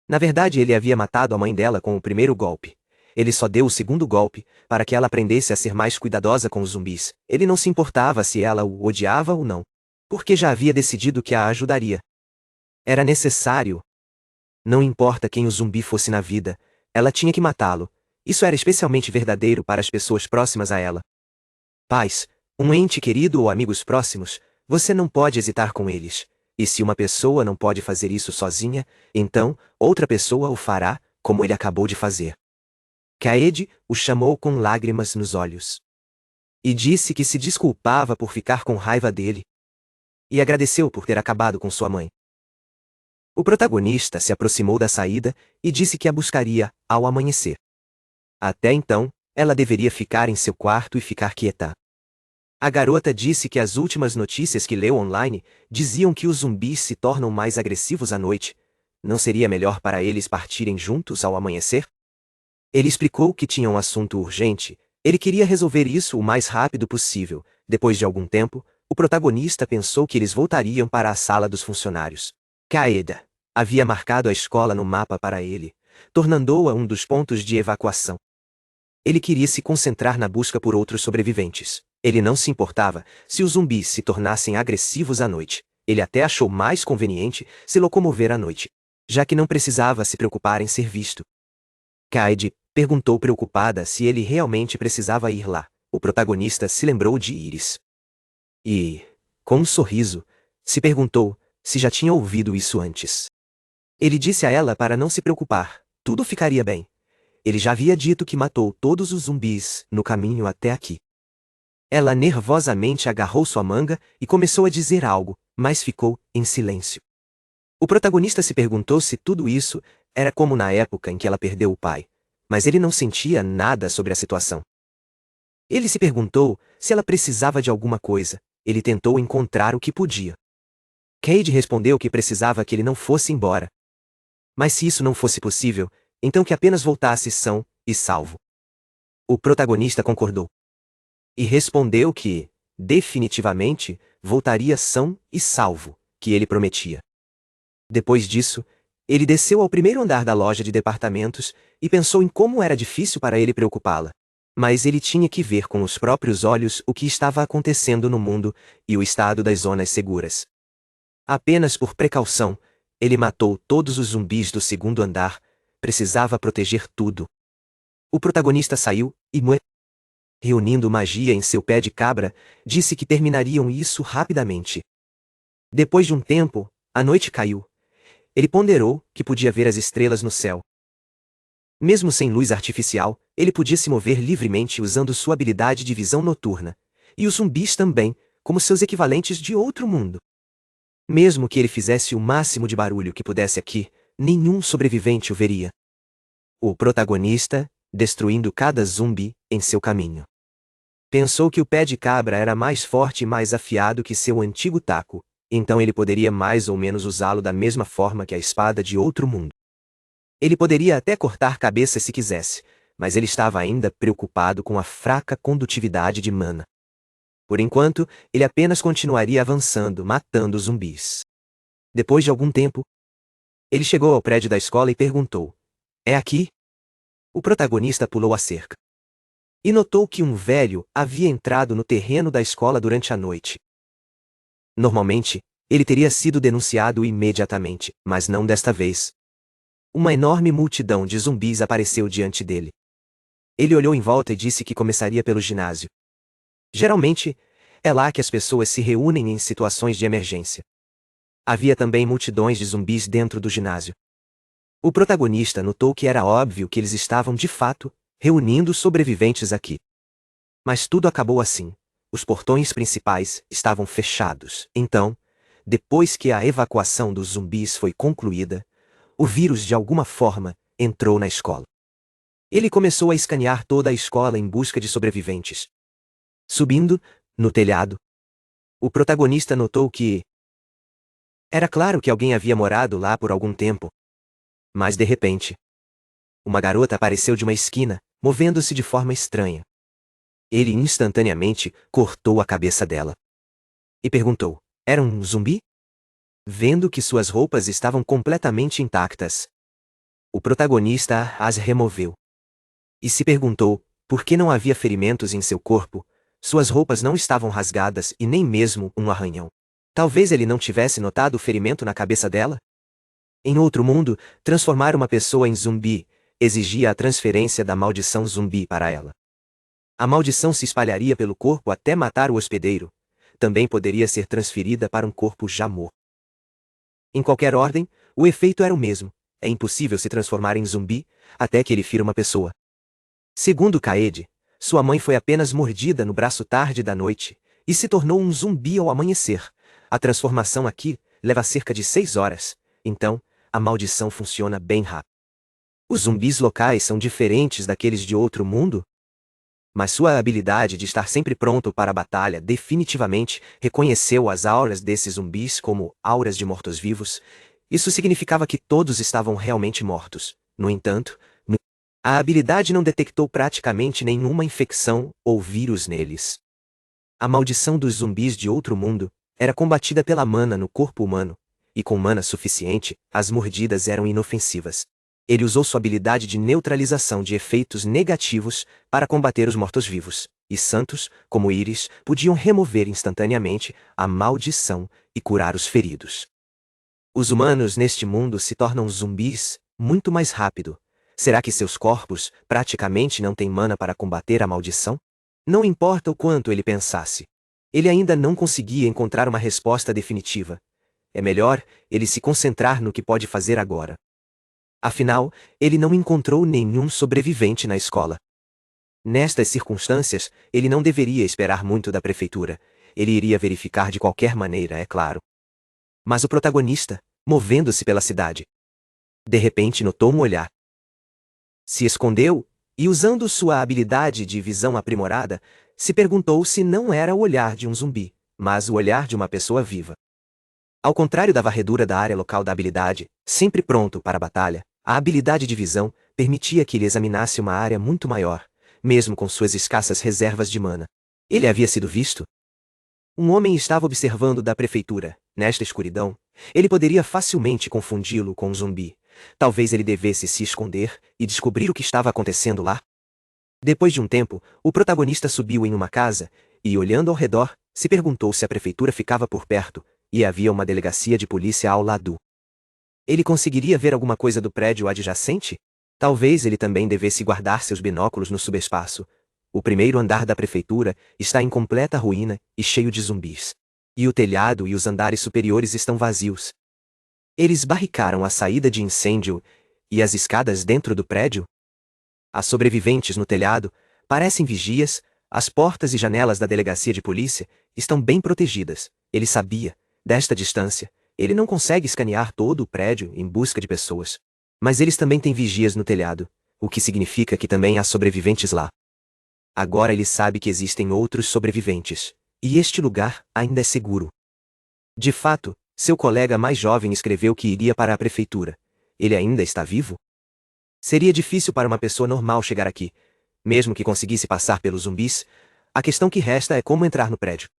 Na verdade, ele havia matado a mãe dela com o primeiro golpe. Ele só deu o segundo golpe, para que ela aprendesse a ser mais cuidadosa com os zumbis. Ele não se importava se ela o odiava ou não, porque já havia decidido que a ajudaria. Era necessário. Não importa quem o zumbi fosse na vida, ela tinha que matá-lo. Isso era especialmente verdadeiro para as pessoas próximas a ela. Pais, um ente querido ou amigos próximos, você não pode hesitar com eles. E se uma pessoa não pode fazer isso sozinha, então, outra pessoa o fará, como ele acabou de fazer. Kaede o chamou com lágrimas nos olhos. E disse que se desculpava por ficar com raiva dele. E agradeceu por ter acabado com sua mãe. O protagonista se aproximou da saída e disse que a buscaria ao amanhecer. Até então, ela deveria ficar em seu quarto e ficar quieta. A garota disse que as últimas notícias que leu online diziam que os zumbis se tornam mais agressivos à noite. Não seria melhor para eles partirem juntos ao amanhecer? Ele explicou que tinha um assunto urgente. Ele queria resolver isso o mais rápido possível. Depois de algum tempo, o protagonista pensou que eles voltariam para a sala dos funcionários. Kaede havia marcado a escola no mapa para ele, tornando-a um dos pontos de evacuação. Ele queria se concentrar na busca por outros sobreviventes. Ele não se importava se os zumbis se tornassem agressivos à noite. Ele até achou mais conveniente se locomover à noite, já que não precisava se preocupar em ser visto. Kaede perguntou preocupada se ele realmente precisava ir lá. O protagonista se lembrou de Iris. E, com um sorriso, se perguntou se já tinha ouvido isso antes. Ele disse a ela para não se preocupar, tudo ficaria bem. Ele já havia dito que matou todos os zumbis no caminho até aqui. Ela nervosamente agarrou sua manga e começou a dizer algo, mas ficou em silêncio. O protagonista se perguntou se tudo isso era como na época em que ela perdeu o pai, mas ele não sentia nada sobre a situação. Ele se perguntou se ela precisava de alguma coisa. Ele tentou encontrar o que podia. Kaede respondeu que precisava que ele não fosse embora. Mas se isso não fosse possível, então que apenas voltasse são e salvo. O protagonista concordou. E respondeu que, definitivamente, voltaria são e salvo, que ele prometia. Depois disso, ele desceu ao primeiro andar da loja de departamentos e pensou em como era difícil para ele preocupá-la. Mas ele tinha que ver com os próprios olhos o que estava acontecendo no mundo e o estado das zonas seguras. Apenas por precaução, ele matou todos os zumbis do segundo andar. Precisava proteger tudo. O protagonista saiu e, reunindo magia em seu pé de cabra, disse que terminariam isso rapidamente. Depois de um tempo, a noite caiu. Ele ponderou que podia ver as estrelas no céu. Mesmo sem luz artificial, ele podia se mover livremente usando sua habilidade de visão noturna. E os zumbis também, como seus equivalentes de outro mundo. Mesmo que ele fizesse o máximo de barulho que pudesse aqui, nenhum sobrevivente o veria. O protagonista destruindo cada zumbi em seu caminho. Pensou que o pé de cabra era mais forte e mais afiado que seu antigo taco, então ele poderia mais ou menos usá-lo da mesma forma que a espada de outro mundo. Ele poderia até cortar cabeças se quisesse, mas ele estava ainda preocupado com a fraca condutividade de mana. Por enquanto, ele apenas continuaria avançando, matando zumbis. Depois de algum tempo, ele chegou ao prédio da escola e perguntou: "É aqui?" O protagonista pulou a cerca e notou que um velho havia entrado no terreno da escola durante a noite. Normalmente, ele teria sido denunciado imediatamente, mas não desta vez. Uma enorme multidão de zumbis apareceu diante dele. Ele olhou em volta e disse que começaria pelo ginásio. Geralmente, é lá que as pessoas se reúnem em situações de emergência. Havia também multidões de zumbis dentro do ginásio. O protagonista notou que era óbvio que eles estavam de fato reunindo sobreviventes aqui. Mas tudo acabou assim. Os portões principais estavam fechados. Então, depois que a evacuação dos zumbis foi concluída, o vírus de alguma forma entrou na escola. Ele começou a escanear toda a escola em busca de sobreviventes. Subindo, no telhado, o protagonista notou que era claro que alguém havia morado lá por algum tempo. Mas de repente, uma garota apareceu de uma esquina, movendo-se de forma estranha. Ele instantaneamente cortou a cabeça dela e perguntou: "Era um zumbi?" Vendo que suas roupas estavam completamente intactas, o protagonista as removeu e se perguntou por que não havia ferimentos em seu corpo. Suas roupas não estavam rasgadas e nem mesmo um arranhão. Talvez ele não tivesse notado o ferimento na cabeça dela? Em outro mundo, transformar uma pessoa em zumbi exigia a transferência da maldição zumbi para ela. A maldição se espalharia pelo corpo até matar o hospedeiro. Também poderia ser transferida para um corpo já morto. Em qualquer ordem, o efeito era o mesmo. É impossível se transformar em zumbi até que ele fira uma pessoa. Segundo Kaede, sua mãe foi apenas mordida no braço tarde da noite e se tornou um zumbi ao amanhecer. A transformação aqui leva cerca de 6 horas, então a maldição funciona bem rápido. Os zumbis locais são diferentes daqueles de outro mundo? Mas sua habilidade de estar sempre pronto para a batalha definitivamente reconheceu as auras desses zumbis como auras de mortos-vivos. Isso significava que todos estavam realmente mortos. No entanto, a habilidade não detectou praticamente nenhuma infecção ou vírus neles. A maldição dos zumbis de outro mundo era combatida pela mana no corpo humano, e com mana suficiente, as mordidas eram inofensivas. Ele usou sua habilidade de neutralização de efeitos negativos para combater os mortos-vivos, e santos, como Íris, podiam remover instantaneamente a maldição e curar os feridos. Os humanos neste mundo se tornam zumbis muito mais rápido. Será que seus corpos praticamente não têm mana para combater a maldição? Não importa o quanto ele pensasse. Ele ainda não conseguia encontrar uma resposta definitiva. É melhor ele se concentrar no que pode fazer agora. Afinal, ele não encontrou nenhum sobrevivente na escola. Nestas circunstâncias, ele não deveria esperar muito da prefeitura. Ele iria verificar de qualquer maneira, é claro. Mas o protagonista, movendo-se pela cidade, de repente notou um olhar. Se escondeu, e usando sua habilidade de visão aprimorada, se perguntou se não era o olhar de um zumbi, mas o olhar de uma pessoa viva. Ao contrário da varredura da área local da habilidade, sempre pronto para a batalha, a habilidade de visão permitia que ele examinasse uma área muito maior, mesmo com suas escassas reservas de mana. Ele havia sido visto? Um homem estava observando da prefeitura. Nesta escuridão, ele poderia facilmente confundi-lo com um zumbi. Talvez ele devesse se esconder e descobrir o que estava acontecendo lá. Depois de um tempo, o protagonista subiu em uma casa e, olhando ao redor, se perguntou se a prefeitura ficava por perto e havia uma delegacia de polícia ao lado. Ele conseguiria ver alguma coisa do prédio adjacente? Talvez ele também devesse guardar seus binóculos no subespaço. O primeiro andar da prefeitura está em completa ruína e cheio de zumbis. E o telhado e os andares superiores estão vazios. Eles barricaram a saída de incêndio e as escadas dentro do prédio? Há sobreviventes no telhado, parecem vigias, as portas e janelas da delegacia de polícia estão bem protegidas. Ele sabia, desta distância, ele não consegue escanear todo o prédio em busca de pessoas. Mas eles também têm vigias no telhado. o que significa que também há sobreviventes lá. Agora ele sabe que existem outros sobreviventes, e este lugar ainda é seguro. De fato, seu colega mais jovem escreveu que iria para a prefeitura. Ele ainda está vivo? Seria difícil para uma pessoa normal chegar aqui, mesmo que conseguisse passar pelos zumbis. A questão que resta é como entrar no prédio.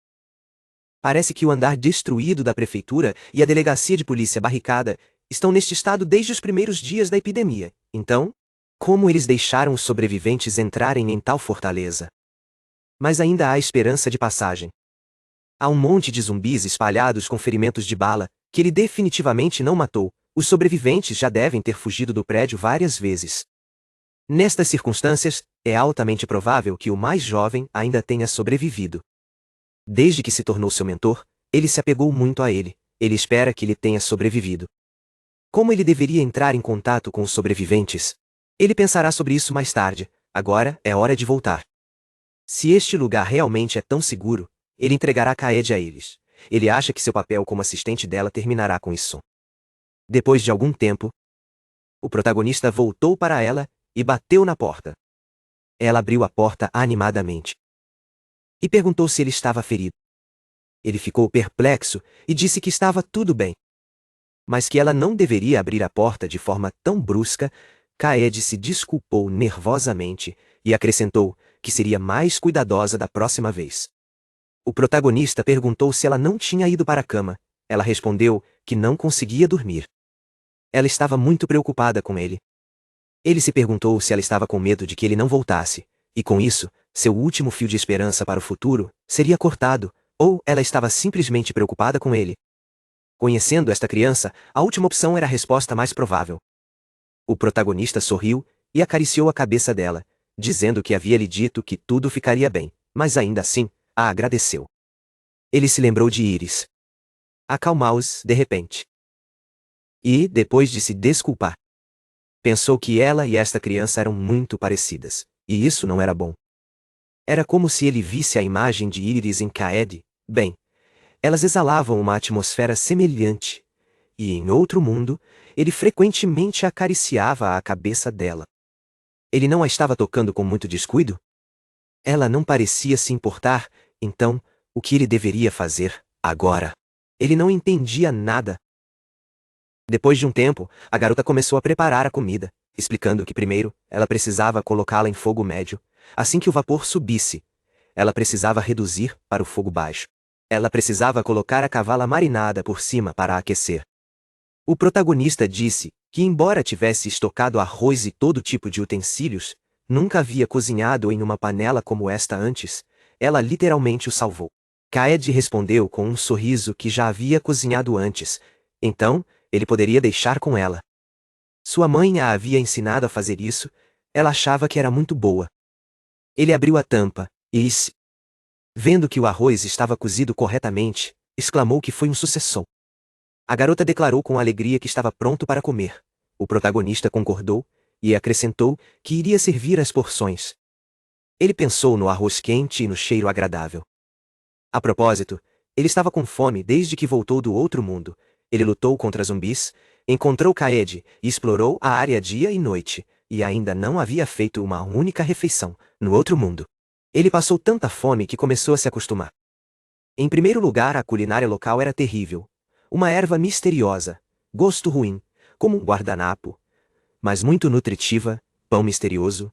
Parece que o andar destruído da prefeitura e a delegacia de polícia barricada estão neste estado desde os primeiros dias da epidemia. Então, como eles deixaram os sobreviventes entrarem em tal fortaleza? Mas ainda há esperança de passagem. Há um monte de zumbis espalhados com ferimentos de bala, que ele definitivamente não matou. Os sobreviventes já devem ter fugido do prédio várias vezes. Nestas circunstâncias, é altamente provável que o mais jovem ainda tenha sobrevivido. Desde que se tornou seu mentor, ele se apegou muito a ele. Ele espera que ele tenha sobrevivido. Como ele deveria entrar em contato com os sobreviventes? Ele pensará sobre isso mais tarde. Agora é hora de voltar. Se este lugar realmente é tão seguro, ele entregará Kaede a eles. Ele acha que seu papel como assistente dela terminará com isso. Depois de algum tempo, o protagonista voltou para ela e bateu na porta. Ela abriu a porta animadamente e perguntou se ele estava ferido. Ele ficou perplexo e disse que estava tudo bem, mas que ela não deveria abrir a porta de forma tão brusca. Kaede se desculpou nervosamente e acrescentou que seria mais cuidadosa da próxima vez. O protagonista perguntou se ela não tinha ido para a cama. Ela respondeu que não conseguia dormir. Ela estava muito preocupada com ele. Ele se perguntou se ela estava com medo de que ele não voltasse, e com isso, seu último fio de esperança para o futuro seria cortado, ou ela estava simplesmente preocupada com ele. Conhecendo esta criança, a última opção era a resposta mais provável. O protagonista sorriu e acariciou a cabeça dela, dizendo que havia lhe dito que tudo ficaria bem, mas ainda assim, a agradeceu. Ele se lembrou de Iris. Acalmou-os de repente. E, depois de se desculpar, pensou que ela e esta criança eram muito parecidas, e isso não era bom. Era como se ele visse a imagem de Iris em Kaede. Bem, elas exalavam uma atmosfera semelhante, e em outro mundo, ele frequentemente acariciava a cabeça dela. Ele não a estava tocando com muito descuido? Ela não parecia se importar, então, o que ele deveria fazer agora? Ele não entendia nada. Depois de um tempo, a garota começou a preparar a comida, explicando que primeiro, ela precisava colocá-la em fogo médio. Assim que o vapor subisse, ela precisava reduzir para o fogo baixo. Ela precisava colocar a cavala marinada por cima para aquecer. O protagonista disse que, embora tivesse estocado arroz e todo tipo de utensílios, nunca havia cozinhado em uma panela como esta antes. Ela literalmente o salvou. Kaede respondeu com um sorriso que já havia cozinhado antes. Então, ele poderia deixar com ela. Sua mãe a havia ensinado a fazer isso. Ela achava que era muito boa. Ele abriu a tampa e, vendo que o arroz estava cozido corretamente, exclamou que foi um sucesso. A garota declarou com alegria que estava pronto para comer. O protagonista concordou e acrescentou que iria servir as porções. Ele pensou no arroz quente e no cheiro agradável. A propósito, ele estava com fome desde que voltou do outro mundo. Ele lutou contra zumbis, encontrou Kaede e explorou a área dia e noite, e ainda não havia feito uma única refeição no outro mundo. Ele passou tanta fome que começou a se acostumar. Em primeiro lugar, a culinária local era terrível. Uma erva misteriosa, gosto ruim, como um guardanapo, mas muito nutritiva, pão misterioso,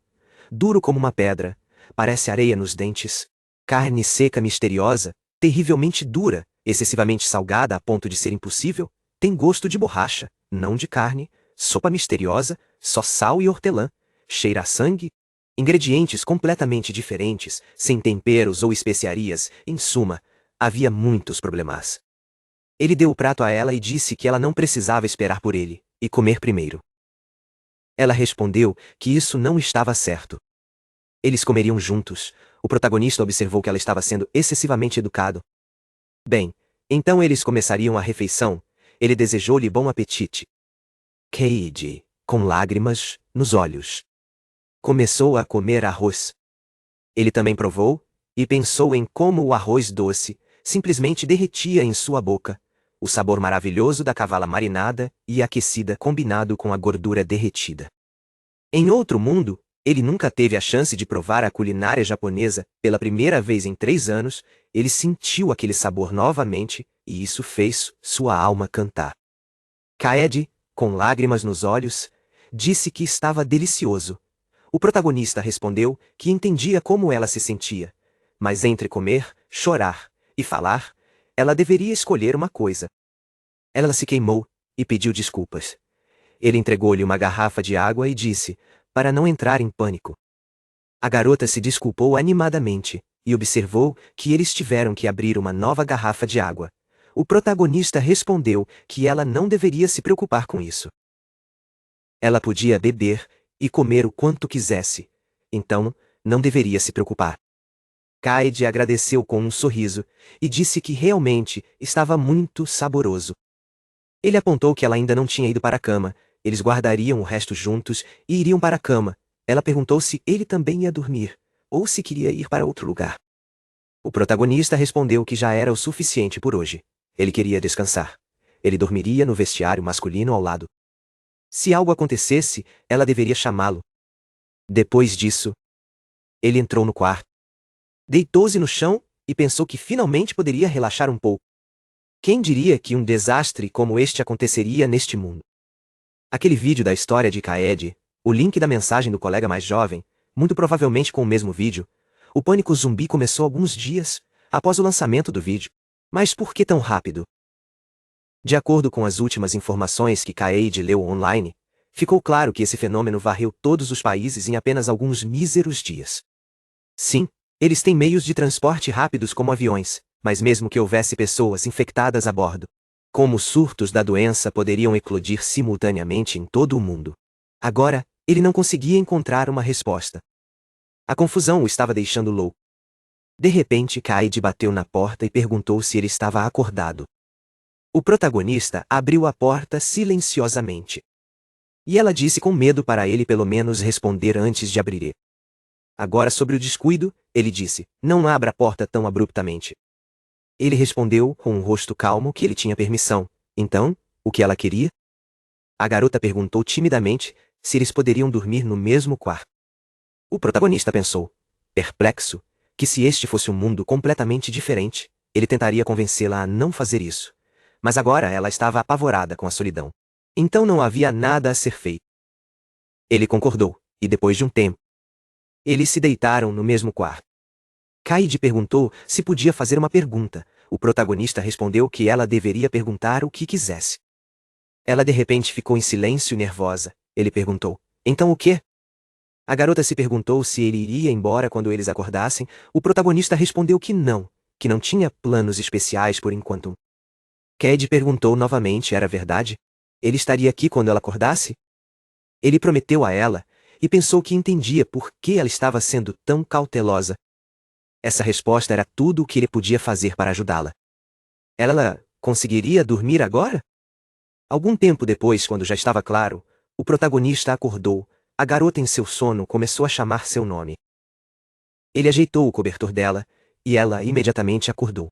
duro como uma pedra, parece areia nos dentes, carne seca misteriosa, terrivelmente dura, excessivamente salgada a ponto de ser impossível, tem gosto de borracha, não de carne, sopa misteriosa, só sal e hortelã, cheira a sangue, ingredientes completamente diferentes, sem temperos ou especiarias, em suma, havia muitos problemas. Ele deu o prato a ela e disse que ela não precisava esperar por ele, e comer primeiro. Ela respondeu que isso não estava certo. Eles comeriam juntos. O protagonista observou que ela estava sendo excessivamente educado. Bem, então eles começariam a refeição. Ele desejou-lhe bom apetite. Kaede, com lágrimas nos olhos, começou a comer arroz. Ele também provou, e pensou em como o arroz doce simplesmente derretia em sua boca, o sabor maravilhoso da cavala marinada e aquecida combinado com a gordura derretida. Em outro mundo, ele nunca teve a chance de provar a culinária japonesa. Pela primeira vez em 3 anos, ele sentiu aquele sabor novamente, e isso fez sua alma cantar. Kaede, com lágrimas nos olhos, disse que estava delicioso. O protagonista respondeu que entendia como ela se sentia, mas entre comer, chorar e falar, ela deveria escolher uma coisa. Ela se queimou e pediu desculpas. Ele entregou-lhe uma garrafa de água e disse, para não entrar em pânico. A garota se desculpou animadamente e observou que eles tiveram que abrir uma nova garrafa de água. O protagonista respondeu que ela não deveria se preocupar com isso. Ela podia beber e comer o quanto quisesse, então não deveria se preocupar. Kaede agradeceu com um sorriso e disse que realmente estava muito saboroso. Ele apontou que ela ainda não tinha ido para a cama. Eles guardariam o resto juntos e iriam para a cama. Ela perguntou se ele também ia dormir, ou se queria ir para outro lugar. O protagonista respondeu que já era o suficiente por hoje. Ele queria descansar. Ele dormiria no vestiário masculino ao lado. Se algo acontecesse, ela deveria chamá-lo. Depois disso, ele entrou no quarto. Deitou-se no chão e pensou que finalmente poderia relaxar um pouco. Quem diria que um desastre como este aconteceria neste mundo? Aquele vídeo da história de Kaede, o link da mensagem do colega mais jovem, muito provavelmente com o mesmo vídeo, o pânico zumbi começou alguns dias após o lançamento do vídeo. Mas por que tão rápido? De acordo com as últimas informações que Kaede leu online, ficou claro que esse fenômeno varreu todos os países em apenas alguns míseros dias. Sim, eles têm meios de transporte rápidos como aviões, mas mesmo que houvesse pessoas infectadas a bordo, como os surtos da doença poderiam eclodir simultaneamente em todo o mundo. Agora, ele não conseguia encontrar uma resposta. A confusão o estava deixando louco. De repente, Kaede bateu na porta e perguntou se ele estava acordado. O protagonista abriu a porta silenciosamente. E ela disse com medo para ele pelo menos responder antes de abrir. Agora sobre o descuido, ele disse, não abra a porta tão abruptamente. Ele respondeu com um rosto calmo que ele tinha permissão. Então, o que ela queria? A garota perguntou timidamente se eles poderiam dormir no mesmo quarto. O protagonista pensou, perplexo, que se este fosse um mundo completamente diferente, ele tentaria convencê-la a não fazer isso. Mas agora ela estava apavorada com a solidão. Então não havia nada a ser feito. Ele concordou, e depois de um tempo, eles se deitaram no mesmo quarto. Kaede perguntou se podia fazer uma pergunta. O protagonista respondeu que ela deveria perguntar o que quisesse. Ela de repente ficou em silêncio e nervosa. Ele perguntou, então o quê? A garota se perguntou se ele iria embora quando eles acordassem. O protagonista respondeu que não tinha planos especiais por enquanto. Kaede perguntou novamente, era verdade? Ele estaria aqui quando ela acordasse? Ele prometeu a ela, e pensou que entendia por que ela estava sendo tão cautelosa. Essa resposta era tudo o que ele podia fazer para ajudá-la. Ela conseguiria dormir agora? Algum tempo depois, quando já estava claro, o protagonista acordou. A garota em seu sono começou a chamar seu nome. Ele ajeitou o cobertor dela, e ela imediatamente acordou.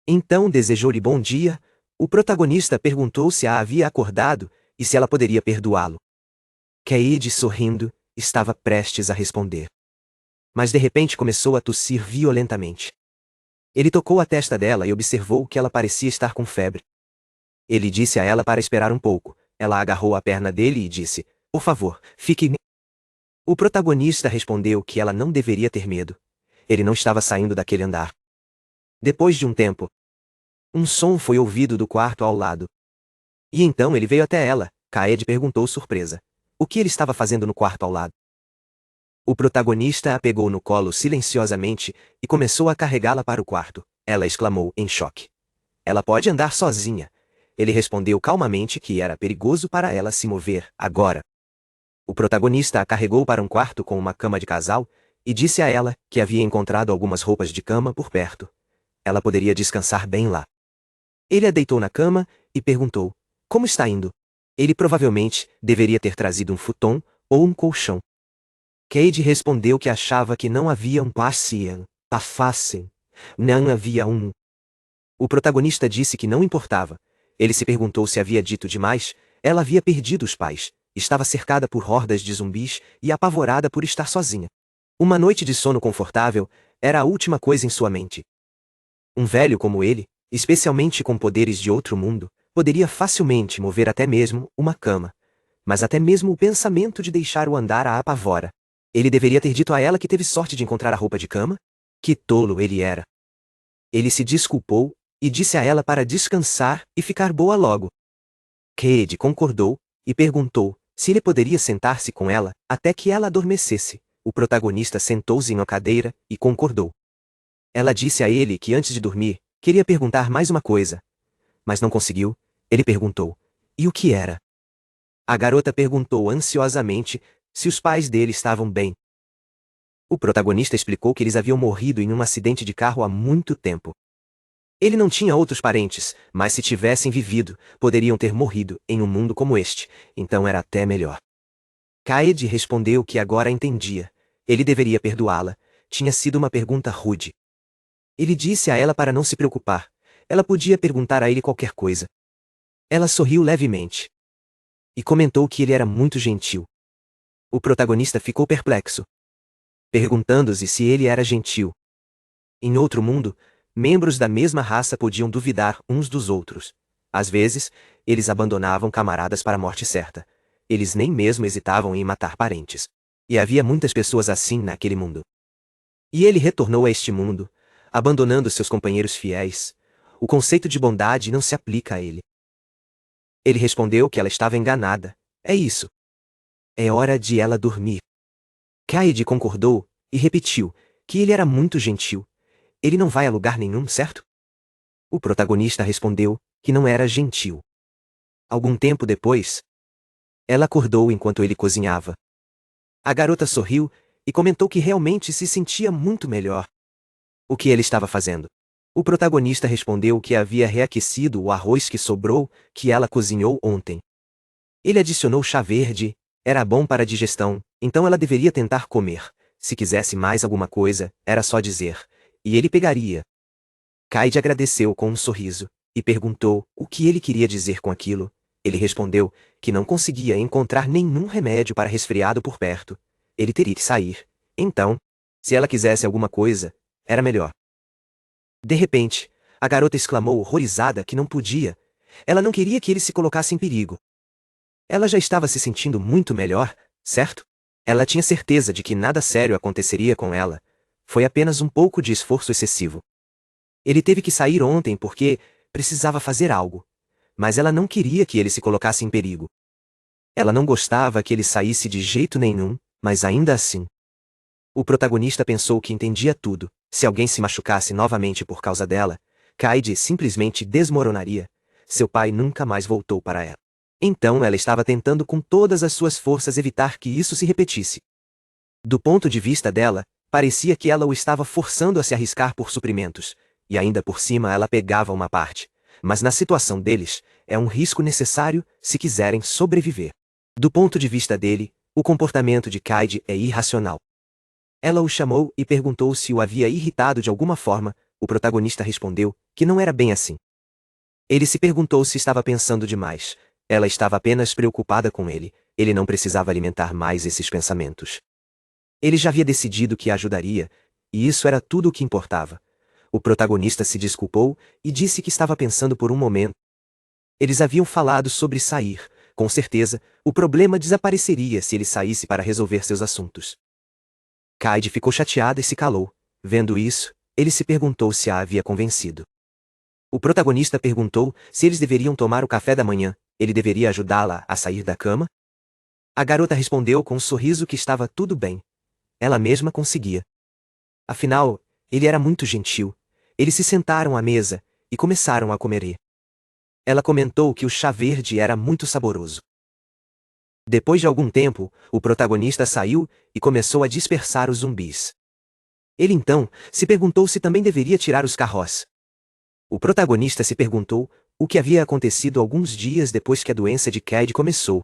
Então desejou-lhe bom dia. O protagonista perguntou se a havia acordado e se ela poderia perdoá-lo. Kaede, sorrindo, estava prestes a responder. Mas de repente começou a tossir violentamente. Ele tocou a testa dela e observou que ela parecia estar com febre. Ele disse a ela para esperar um pouco. Ela agarrou a perna dele e disse, por favor, fique. O protagonista respondeu que ela não deveria ter medo. Ele não estava saindo daquele andar. Depois de um tempo, um som foi ouvido do quarto ao lado. E então ele veio até ela. Kaede perguntou surpresa. O que ele estava fazendo no quarto ao lado? O protagonista a pegou no colo silenciosamente e começou a carregá-la para o quarto. Ela exclamou em choque. Ela pode andar sozinha. Ele respondeu calmamente que era perigoso para ela se mover agora. O protagonista a carregou para um quarto com uma cama de casal e disse a ela que havia encontrado algumas roupas de cama por perto. Ela poderia descansar bem lá. Ele a deitou na cama e perguntou, como está indo? Ele provavelmente deveria ter trazido um futon ou um colchão. Kaede respondeu que achava que não havia um pafassem. Não havia um. O protagonista disse que não importava. Ele se perguntou se havia dito demais. Ela havia perdido os pais, estava cercada por hordas de zumbis e apavorada por estar sozinha. Uma noite de sono confortável era a última coisa em sua mente. Um velho como ele, especialmente com poderes de outro mundo, poderia facilmente mover até mesmo uma cama. Mas até mesmo o pensamento de deixar-o andar a apavora. Ele deveria ter dito a ela que teve sorte de encontrar a roupa de cama? Que tolo ele era! Ele se desculpou e disse a ela para descansar e ficar boa logo. Cade concordou e perguntou se ele poderia sentar-se com ela até que ela adormecesse. O protagonista sentou-se em uma cadeira e concordou. Ela disse a ele que antes de dormir, queria perguntar mais uma coisa. Mas não conseguiu. Ele perguntou. E o que era? A garota perguntou ansiosamente se os pais dele estavam bem. O protagonista explicou que eles haviam morrido em um acidente de carro há muito tempo. Ele não tinha outros parentes, mas se tivessem vivido, poderiam ter morrido em um mundo como este, então era até melhor. Cade respondeu que agora entendia. Ele deveria perdoá-la. Tinha sido uma pergunta rude. Ele disse a ela para não se preocupar. Ela podia perguntar a ele qualquer coisa. Ela sorriu levemente. E comentou que ele era muito gentil. O protagonista ficou perplexo, perguntando-se se ele era gentil. Em outro mundo, membros da mesma raça podiam duvidar uns dos outros. Às vezes, eles abandonavam camaradas para a morte certa. Eles nem mesmo hesitavam em matar parentes. E havia muitas pessoas assim naquele mundo. E ele retornou a este mundo, abandonando seus companheiros fiéis. O conceito de bondade não se aplica a ele. Ele respondeu que ela estava enganada. É isso. É hora de ela dormir. Cade concordou e repetiu que ele era muito gentil. Ele não vai a lugar nenhum, certo? O protagonista respondeu que não era gentil. Algum tempo depois, ela acordou enquanto ele cozinhava. A garota sorriu e comentou que realmente se sentia muito melhor. O que ele estava fazendo? O protagonista respondeu que havia reaquecido o arroz que sobrou, que ela cozinhou ontem. Ele adicionou chá verde, era bom para a digestão, então ela deveria tentar comer. Se quisesse mais alguma coisa, era só dizer, e ele pegaria. Cade agradeceu com um sorriso, e perguntou o que ele queria dizer com aquilo. Ele respondeu que não conseguia encontrar nenhum remédio para resfriado por perto. Ele teria que sair. Então, se ela quisesse alguma coisa, era melhor. De repente, a garota exclamou horrorizada que não podia. Ela não queria que ele se colocasse em perigo. Ela já estava se sentindo muito melhor, certo? Ela tinha certeza de que nada sério aconteceria com ela. Foi apenas um pouco de esforço excessivo. Ele teve que sair ontem porque precisava fazer algo. Mas ela não queria que ele se colocasse em perigo. Ela não gostava que ele saísse de jeito nenhum, mas ainda assim. O protagonista pensou que entendia tudo. Se alguém se machucasse novamente por causa dela, Cade simplesmente desmoronaria. Seu pai nunca mais voltou para ela. Então ela estava tentando com todas as suas forças evitar que isso se repetisse. Do ponto de vista dela, parecia que ela o estava forçando a se arriscar por suprimentos, e ainda por cima ela pegava uma parte. Mas na situação deles, é um risco necessário se quiserem sobreviver. Do ponto de vista dele, o comportamento de Cade é irracional. Ela o chamou e perguntou se o havia irritado de alguma forma. O protagonista respondeu que não era bem assim. Ele se perguntou se estava pensando demais. Ela estava apenas preocupada com ele. Ele não precisava alimentar mais esses pensamentos. Ele já havia decidido que a ajudaria, e isso era tudo o que importava. O protagonista se desculpou e disse que estava pensando por um momento. Eles haviam falado sobre sair. Com certeza, o problema desapareceria se ele saísse para resolver seus assuntos. Cade ficou chateada e se calou. Vendo isso, ele se perguntou se a havia convencido. O protagonista perguntou se eles deveriam tomar o café da manhã. Ele deveria ajudá-la a sair da cama? A garota respondeu com um sorriso que estava tudo bem. Ela mesma conseguia. Afinal, ele era muito gentil. Eles se sentaram à mesa e começaram a comer. Ela comentou que o chá verde era muito saboroso. Depois de algum tempo, o protagonista saiu e começou a dispersar os zumbis. Ele então se perguntou se também deveria tirar os carros. O protagonista se perguntou o que havia acontecido alguns dias depois que a doença de Cade começou.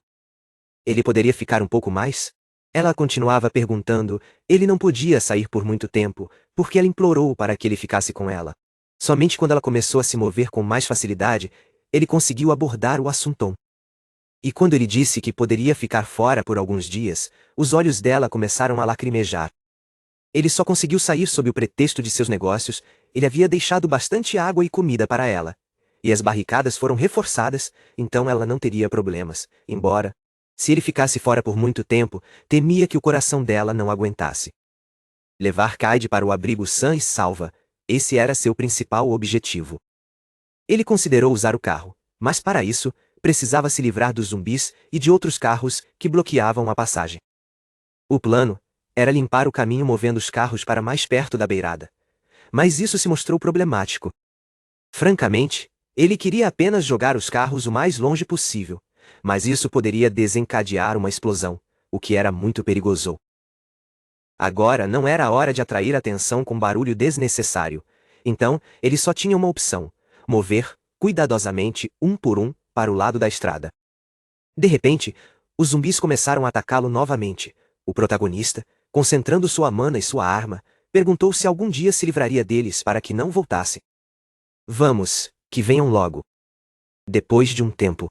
Ele poderia ficar um pouco mais? Ela continuava perguntando. Ele não podia sair por muito tempo, porque ela implorou para que ele ficasse com ela. Somente quando ela começou a se mover com mais facilidade, ele conseguiu abordar o assunto. E quando ele disse que poderia ficar fora por alguns dias, os olhos dela começaram a lacrimejar. Ele só conseguiu sair sob o pretexto de seus negócios. Ele havia deixado bastante água e comida para ela. E as barricadas foram reforçadas, então ela não teria problemas, embora, se ele ficasse fora por muito tempo, temia que o coração dela não aguentasse. Levar Kaide para o abrigo sã e salva, esse era seu principal objetivo. Ele considerou usar o carro, mas para isso, precisava se livrar dos zumbis e de outros carros que bloqueavam a passagem. O plano era limpar o caminho movendo os carros para mais perto da beirada. Mas isso se mostrou problemático. Francamente, ele queria apenas jogar os carros o mais longe possível, mas isso poderia desencadear uma explosão, o que era muito perigoso. Agora não era a hora de atrair atenção com barulho desnecessário, então ele só tinha uma opção: mover, cuidadosamente, um por um, para o lado da estrada. De repente, os zumbis começaram a atacá-lo novamente. O protagonista, concentrando sua mana e sua arma, perguntou se algum dia se livraria deles para que não voltasse. Vamos, que venham logo. Depois de um tempo,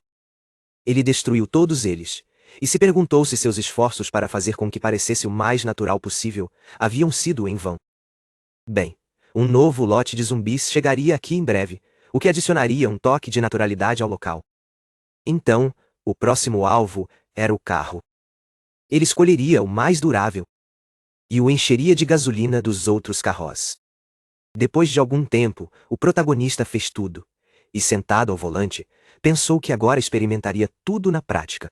ele destruiu todos eles, e se perguntou se seus esforços para fazer com que parecesse o mais natural possível haviam sido em vão. Bem, um novo lote de zumbis chegaria aqui em breve, o que adicionaria um toque de naturalidade ao local. Então, o próximo alvo era o carro. Ele escolheria o mais durável e o encheria de gasolina dos outros carros. Depois de algum tempo, o protagonista fez tudo, e sentado ao volante, pensou que agora experimentaria tudo na prática.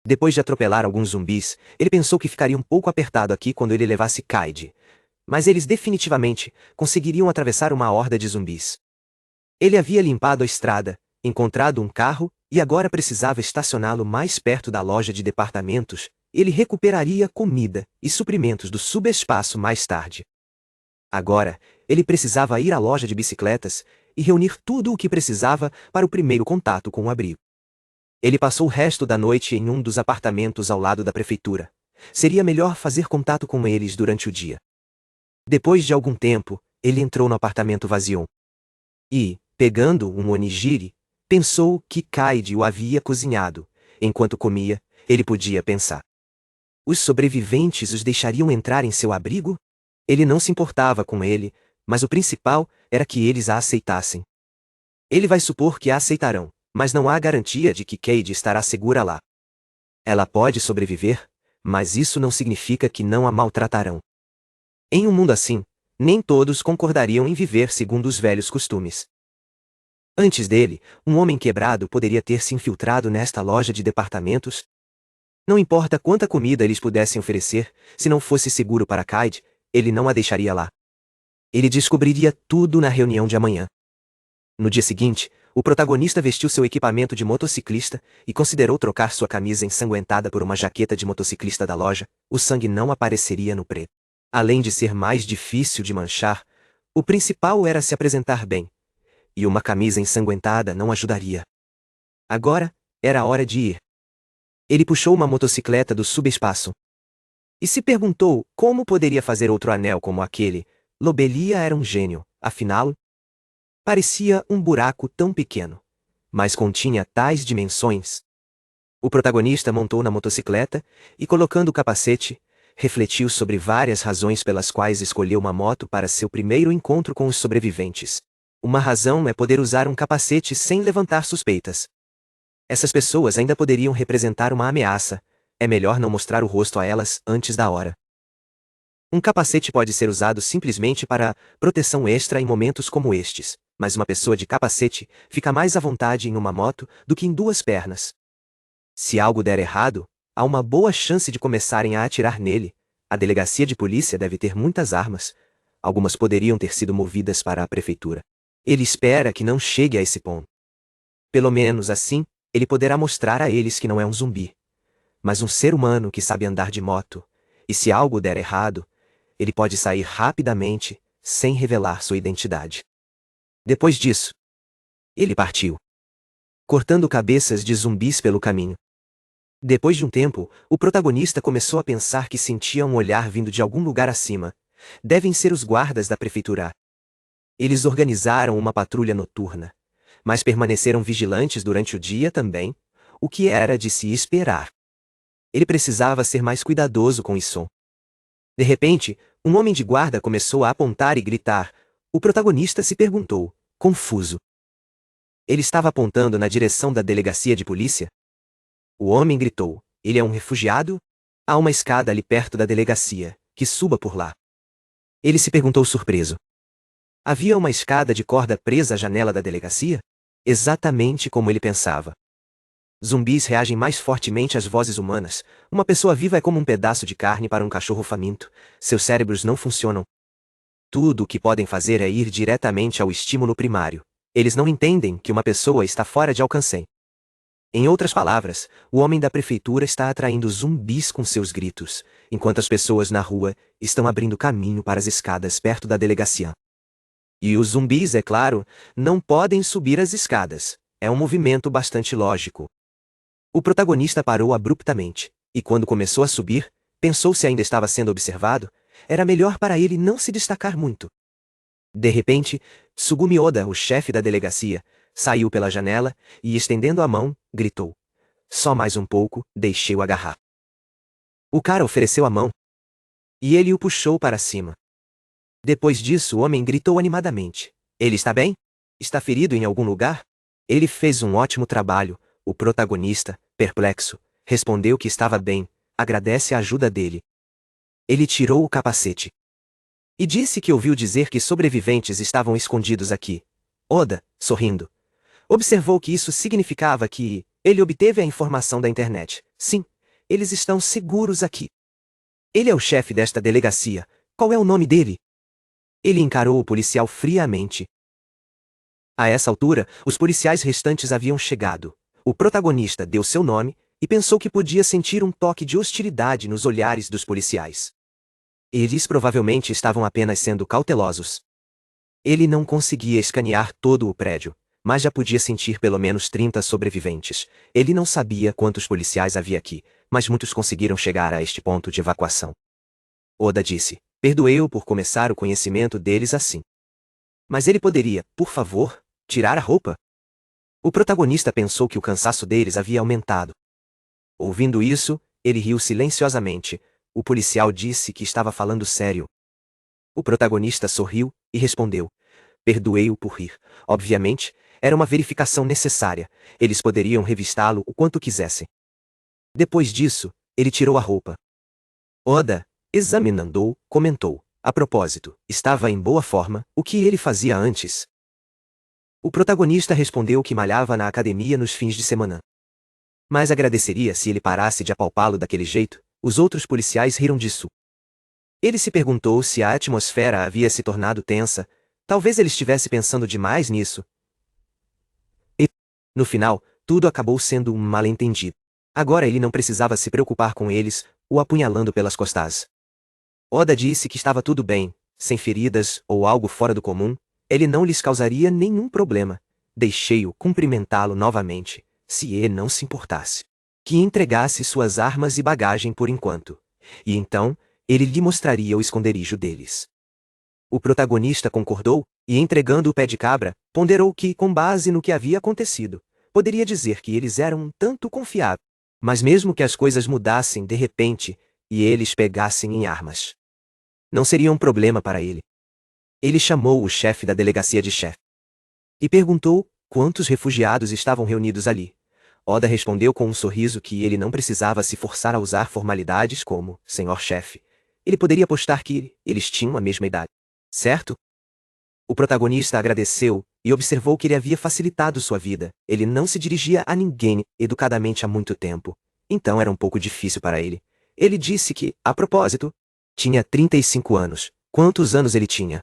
Depois de atropelar alguns zumbis, ele pensou que ficaria um pouco apertado aqui quando ele levasse Kaide, mas eles definitivamente conseguiriam atravessar uma horda de zumbis. Ele havia limpado a estrada, encontrado um carro, e agora precisava estacioná-lo mais perto da loja de departamentos. Ele recuperaria comida e suprimentos do subespaço mais tarde. Agora, ele precisava ir à loja de bicicletas e reunir tudo o que precisava para o primeiro contato com o abrigo. Ele passou o resto da noite em um dos apartamentos ao lado da prefeitura. Seria melhor fazer contato com eles durante o dia. Depois de algum tempo, ele entrou no apartamento vazio. E, pegando um onigiri, pensou que Kaide o havia cozinhado. Enquanto comia, ele podia pensar: os sobreviventes os deixariam entrar em seu abrigo? Ele não se importava com ele, mas o principal era que eles a aceitassem. Ele vai supor que a aceitarão, mas não há garantia de que Kaide estará segura lá. Ela pode sobreviver, mas isso não significa que não a maltratarão. Em um mundo assim, nem todos concordariam em viver segundo os velhos costumes. Antes dele, um homem quebrado poderia ter se infiltrado nesta loja de departamentos. Não importa quanta comida eles pudessem oferecer, se não fosse seguro para Kaide, ele não a deixaria lá. Ele descobriria tudo na reunião de amanhã. No dia seguinte, o protagonista vestiu seu equipamento de motociclista e considerou trocar sua camisa ensanguentada por uma jaqueta de motociclista da loja. O sangue não apareceria no preto. Além de ser mais difícil de manchar, o principal era se apresentar bem. E uma camisa ensanguentada não ajudaria. Agora, era a hora de ir. Ele puxou uma motocicleta do subespaço. E se perguntou como poderia fazer outro anel como aquele. Lobelia era um gênio, afinal, parecia um buraco tão pequeno, mas continha tais dimensões. O protagonista montou na motocicleta e, colocando o capacete, refletiu sobre várias razões pelas quais escolheu uma moto para seu primeiro encontro com os sobreviventes. Uma razão é poder usar um capacete sem levantar suspeitas. Essas pessoas ainda poderiam representar uma ameaça. É melhor não mostrar o rosto a elas antes da hora. Um capacete pode ser usado simplesmente para proteção extra em momentos como estes, mas uma pessoa de capacete fica mais à vontade em uma moto do que em duas pernas. Se algo der errado, há uma boa chance de começarem a atirar nele. A delegacia de polícia deve ter muitas armas. Algumas poderiam ter sido movidas para a prefeitura. Ele espera que não chegue a esse ponto. Pelo menos assim, ele poderá mostrar a eles que não é um zumbi, mas um ser humano que sabe andar de moto. E se algo der errado, ele pode sair rapidamente, sem revelar sua identidade. Depois disso, ele partiu, cortando cabeças de zumbis pelo caminho. Depois de um tempo, o protagonista começou a pensar que sentia um olhar vindo de algum lugar acima. Devem ser os guardas da prefeitura. Eles organizaram uma patrulha noturna, mas permaneceram vigilantes durante o dia também. o que era de se esperar. Ele precisava ser mais cuidadoso com isso. De repente, um homem de guarda começou a apontar e gritar. O protagonista se perguntou, confuso. Ele estava apontando na direção da delegacia de polícia? O homem gritou, ele é um refugiado? Há uma escada ali perto da delegacia, que suba por lá. Ele se perguntou surpreso. Havia uma escada de corda presa à janela da delegacia? Exatamente como ele pensava. Zumbis reagem mais fortemente às vozes humanas. Uma pessoa viva é como um pedaço de carne para um cachorro faminto. Seus cérebros não funcionam. Tudo o que podem fazer é ir diretamente ao estímulo primário. Eles não entendem que uma pessoa está fora de alcance. Em outras palavras, o homem da prefeitura está atraindo zumbis com seus gritos, enquanto as pessoas na rua estão abrindo caminho para as escadas perto da delegacia. E os zumbis, é claro, não podem subir as escadas. É um movimento bastante lógico. O protagonista parou abruptamente, e quando começou a subir, pensou se ainda estava sendo observado, era melhor para ele não se destacar muito. De repente, Tsugumi Oda, o chefe da delegacia, saiu pela janela e, estendendo a mão, gritou. Só mais um pouco, deixei-o agarrar. O cara ofereceu a mão. E ele o puxou para cima. Depois disso o homem gritou animadamente. Ele está bem? Está ferido em algum lugar? Ele fez um ótimo trabalho. O protagonista, perplexo, respondeu que estava bem, agradece a ajuda dele. Ele tirou o capacete. E disse que ouviu dizer que sobreviventes estavam escondidos aqui. Oda, sorrindo, observou que isso significava que ele obteve a informação da internet. Sim, eles estão seguros aqui. Ele é o chefe desta delegacia. Qual é o nome dele? Ele encarou o policial friamente. A essa altura, os policiais restantes haviam chegado. O protagonista deu seu nome e pensou que podia sentir um toque de hostilidade nos olhares dos policiais. Eles provavelmente estavam apenas sendo cautelosos. Ele não conseguia escanear todo o prédio, mas já podia sentir pelo menos 30 sobreviventes. Ele não sabia quantos policiais havia aqui, mas muitos conseguiram chegar a este ponto de evacuação. Oda disse, perdoei-o por começar o conhecimento deles assim. Mas ele poderia, por favor, tirar a roupa? O protagonista pensou que o cansaço deles havia aumentado. Ouvindo isso, ele riu silenciosamente. O policial disse que estava falando sério. O protagonista sorriu e respondeu. Perdoei-o por rir. Obviamente, era uma verificação necessária. Eles poderiam revistá-lo o quanto quisessem. Depois disso, ele tirou a roupa. Oda, examinando-o, comentou. A propósito, estava em boa forma. O que ele fazia antes? O protagonista respondeu que malhava na academia nos fins de semana. Mas agradeceria se ele parasse de apalpá-lo daquele jeito. Os outros policiais riram disso. Ele se perguntou se a atmosfera havia se tornado tensa. Talvez ele estivesse pensando demais nisso. E, no final, tudo acabou sendo um mal-entendido. Agora ele não precisava se preocupar com eles, o apunhalando pelas costas. Oda disse que estava tudo bem, sem feridas ou algo fora do comum. Ele não lhes causaria nenhum problema. Deixei-o cumprimentá-lo novamente, se ele não se importasse. Que entregasse suas armas e bagagem por enquanto. E então, ele lhe mostraria o esconderijo deles. O protagonista concordou, e entregando o pé de cabra, ponderou que, com base no que havia acontecido, poderia dizer que eles eram um tanto confiáveis. Mas mesmo que as coisas mudassem de repente, e eles pegassem em armas, não seria um problema para ele. Ele chamou o chefe da delegacia de chefe. E perguntou quantos refugiados estavam reunidos ali. Oda respondeu com um sorriso que ele não precisava se forçar a usar formalidades como, senhor chefe. Ele poderia apostar que eles tinham a mesma idade. Certo? O protagonista agradeceu e observou que ele havia facilitado sua vida. Ele não se dirigia a ninguém educadamente há muito tempo. Então era um pouco difícil para ele. Ele disse que, a propósito, tinha 35 anos. Quantos anos ele tinha?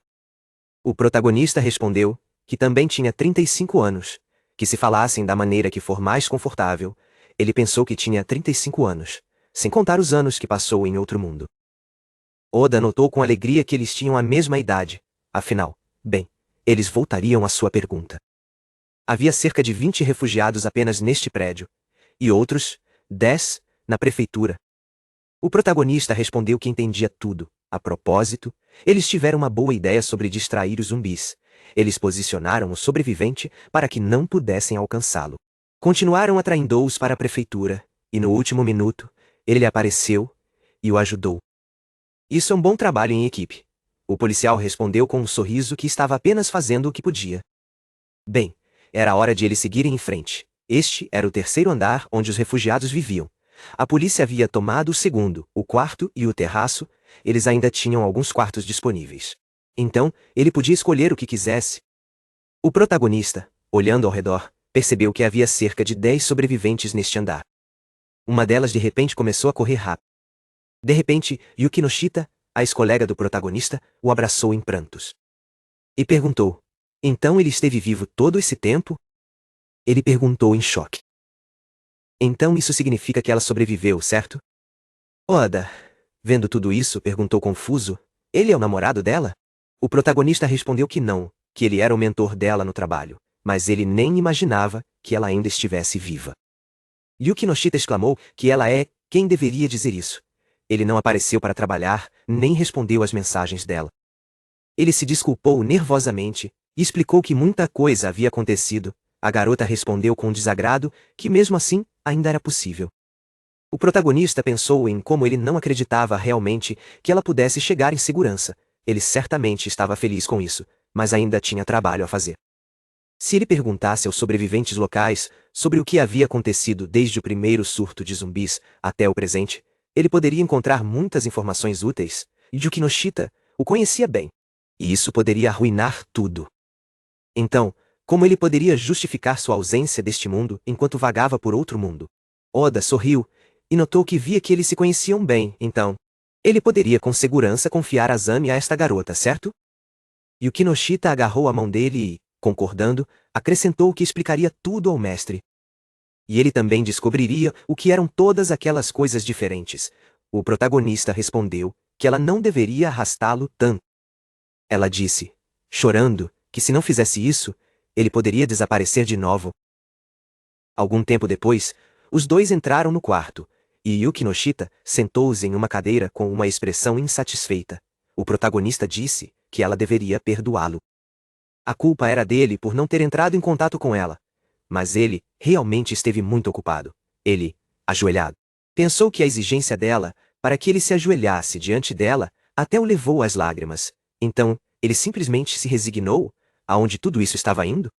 O protagonista respondeu que também tinha 35 anos. Que se falassem da maneira que for mais confortável, ele pensou que tinha 35 anos, sem contar os anos que passou em outro mundo. Oda notou com alegria que eles tinham a mesma idade. Afinal, bem, eles voltariam à sua pergunta. Havia cerca de 20 refugiados apenas neste prédio, e outros, 10, na prefeitura. O protagonista respondeu que entendia tudo. A propósito, eles tiveram uma boa ideia sobre distrair os zumbis. Eles posicionaram o sobrevivente para que não pudessem alcançá-lo. Continuaram atraindo-os para a prefeitura, e no último minuto, ele lhe apareceu e o ajudou. Isso é um bom trabalho em equipe. O policial respondeu com um sorriso que estava apenas fazendo o que podia. Bem, era hora de eles seguirem em frente. Este era o terceiro andar onde os refugiados viviam. A polícia havia tomado o segundo, o quarto e o terraço. Eles ainda tinham alguns quartos disponíveis. Então, ele podia escolher o que quisesse. O protagonista, olhando ao redor, percebeu que havia cerca de 10 sobreviventes neste andar. Uma delas de repente começou a correr rápido. De repente, Yuki Noshita, a ex-colega do protagonista, o abraçou em prantos. E perguntou: então ele esteve vivo todo esse tempo? Ele perguntou em choque. Então isso significa que ela sobreviveu, certo? Oda, vendo tudo isso, perguntou confuso: ele é o namorado dela? O protagonista respondeu que não, que ele era o mentor dela no trabalho, mas ele nem imaginava que ela ainda estivesse viva. Yuki Noshita exclamou que ela é quem deveria dizer isso. Ele não apareceu para trabalhar, nem respondeu às mensagens dela. Ele se desculpou nervosamente e explicou que muita coisa havia acontecido. A garota respondeu com desagrado que mesmo assim, ainda era possível. O protagonista pensou em como ele não acreditava realmente que ela pudesse chegar em segurança. Ele certamente estava feliz com isso, mas ainda tinha trabalho a fazer. Se ele perguntasse aos sobreviventes locais sobre o que havia acontecido desde o primeiro surto de zumbis até o presente, ele poderia encontrar muitas informações úteis, e Yuki Noshita o conhecia bem. E isso poderia arruinar tudo. Então, como ele poderia justificar sua ausência deste mundo enquanto vagava por outro mundo? Oda sorriu e notou que via que eles se conheciam bem, então ele poderia com segurança confiar Azami a esta garota, certo? Yuki Noshita agarrou a mão dele e, concordando, acrescentou que explicaria tudo ao mestre. E ele também descobriria o que eram todas aquelas coisas diferentes. O protagonista respondeu que ela não deveria arrastá-lo tanto. Ela disse, chorando, que se não fizesse isso, ele poderia desaparecer de novo. Algum tempo depois, os dois entraram no quarto, e Yuki Noshita sentou-se em uma cadeira com uma expressão insatisfeita. O protagonista disse que ela deveria perdoá-lo. A culpa era dele por não ter entrado em contato com ela. Mas ele realmente esteve muito ocupado. Ele, ajoelhado, pensou que a exigência dela, para que ele se ajoelhasse diante dela, até o levou às lágrimas. Então, ele simplesmente se resignou, aonde tudo isso estava indo?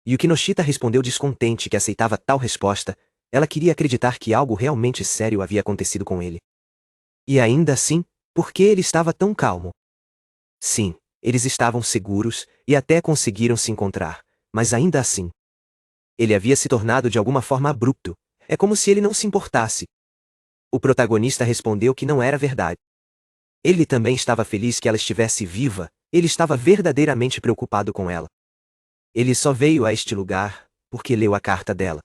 Yuki Noshita respondeu descontente que aceitava tal resposta. Ela queria acreditar que algo realmente sério havia acontecido com ele. E ainda assim, por que ele estava tão calmo? Sim, eles estavam seguros e até conseguiram se encontrar, mas ainda assim, ele havia se tornado de alguma forma abrupto. É como se ele não se importasse. O protagonista respondeu que não era verdade. Ele também estava feliz que ela estivesse viva. Ele estava verdadeiramente preocupado com ela. Ele só veio a este lugar porque leu a carta dela.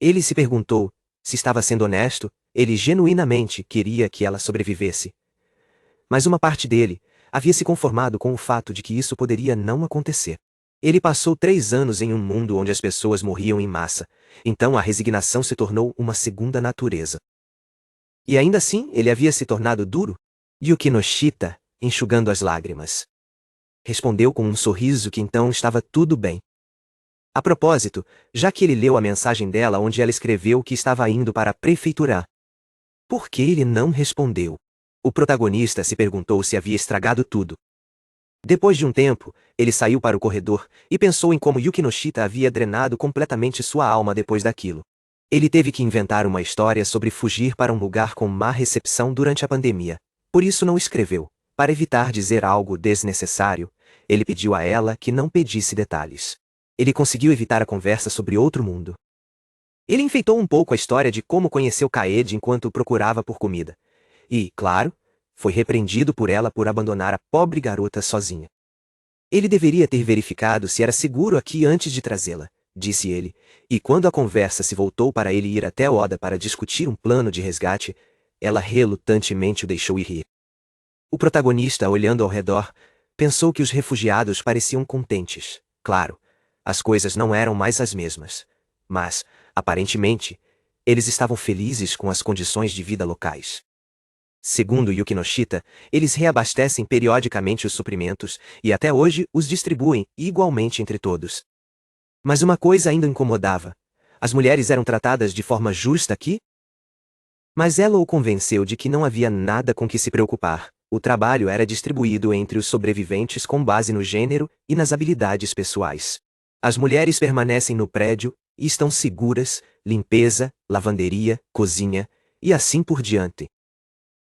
Ele se perguntou se estava sendo honesto. Ele genuinamente queria que ela sobrevivesse. Mas uma parte dele havia se conformado com o fato de que isso poderia não acontecer. Ele passou 3 anos em um mundo onde as pessoas morriam em massa, então a resignação se tornou uma segunda natureza. E ainda assim, ele havia se tornado duro? Yuki Noshita, enxugando as lágrimas, respondeu com um sorriso que então estava tudo bem. A propósito, já que ele leu a mensagem dela onde ela escreveu que estava indo para a prefeitura, por que ele não respondeu? O protagonista se perguntou se havia estragado tudo. Depois de um tempo, ele saiu para o corredor e pensou em como Yuki Noshita havia drenado completamente sua alma depois daquilo. Ele teve que inventar uma história sobre fugir para um lugar com má recepção durante a pandemia. Por isso não escreveu. Para evitar dizer algo desnecessário, ele pediu a ela que não pedisse detalhes. Ele conseguiu evitar a conversa sobre outro mundo. Ele enfeitou um pouco a história de como conheceu Kaede enquanto procurava por comida. E, claro, foi repreendido por ela por abandonar a pobre garota sozinha. Ele deveria ter verificado se era seguro aqui antes de trazê-la, disse ele, e quando a conversa se voltou para ele ir até Oda para discutir um plano de resgate, ela relutantemente o deixou ir. O protagonista, olhando ao redor, pensou que os refugiados pareciam contentes. Claro, as coisas não eram mais as mesmas. Mas, aparentemente, eles estavam felizes com as condições de vida locais. Segundo Yuki Noshita, eles reabastecem periodicamente os suprimentos e até hoje os distribuem igualmente entre todos. Mas uma coisa ainda incomodava. As mulheres eram tratadas de forma justa aqui? Mas ela o convenceu de que não havia nada com que se preocupar. O trabalho era distribuído entre os sobreviventes com base no gênero e nas habilidades pessoais. As mulheres permanecem no prédio e estão seguras, limpeza, lavanderia, cozinha, e assim por diante.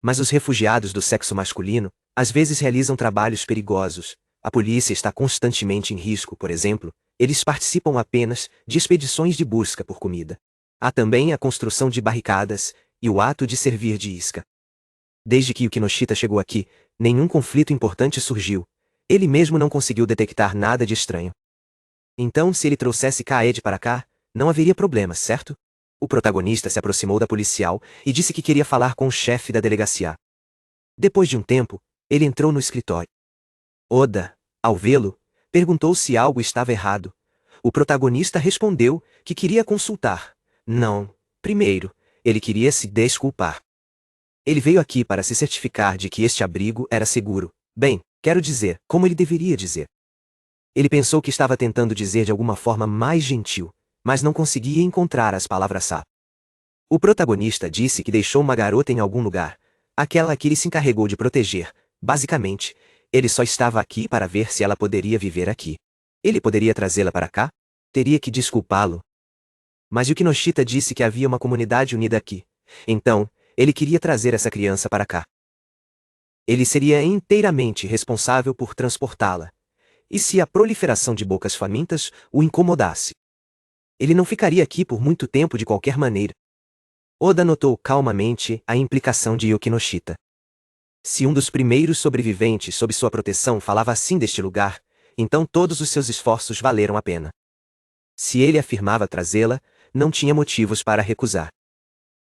Mas os refugiados do sexo masculino, às vezes realizam trabalhos perigosos. A polícia está constantemente em risco, por exemplo, eles participam apenas de expedições de busca por comida. Há também a construção de barricadas e o ato de servir de isca. Desde que o Kinoshita chegou aqui, nenhum conflito importante surgiu. Ele mesmo não conseguiu detectar nada de estranho. Então, se ele trouxesse Kaede para cá, não haveria problema, certo? O protagonista se aproximou da policial e disse que queria falar com o chefe da delegacia. Depois de um tempo, ele entrou no escritório. Oda, ao vê-lo, perguntou se algo estava errado. O protagonista respondeu que queria consultar. Não, primeiro, ele queria se desculpar. Ele veio aqui para se certificar de que este abrigo era seguro. Bem, quero dizer, como ele deveria dizer. Ele pensou que estava tentando dizer de alguma forma mais gentil, mas não conseguia encontrar as palavras-chave. O protagonista disse que deixou uma garota em algum lugar, aquela que ele se encarregou de proteger. Basicamente, ele só estava aqui para ver se ela poderia viver aqui. Ele poderia trazê-la para cá? Teria que desculpá-lo. Mas o Kinoshita disse que havia uma comunidade unida aqui. Então, ele queria trazer essa criança para cá. Ele seria inteiramente responsável por transportá-la. E se a proliferação de bocas famintas o incomodasse? Ele não ficaria aqui por muito tempo de qualquer maneira. Oda notou calmamente a implicação de Yukinoshita. Se um dos primeiros sobreviventes sob sua proteção falava assim deste lugar, então todos os seus esforços valeram a pena. Se ele afirmava trazê-la, não tinha motivos para recusar.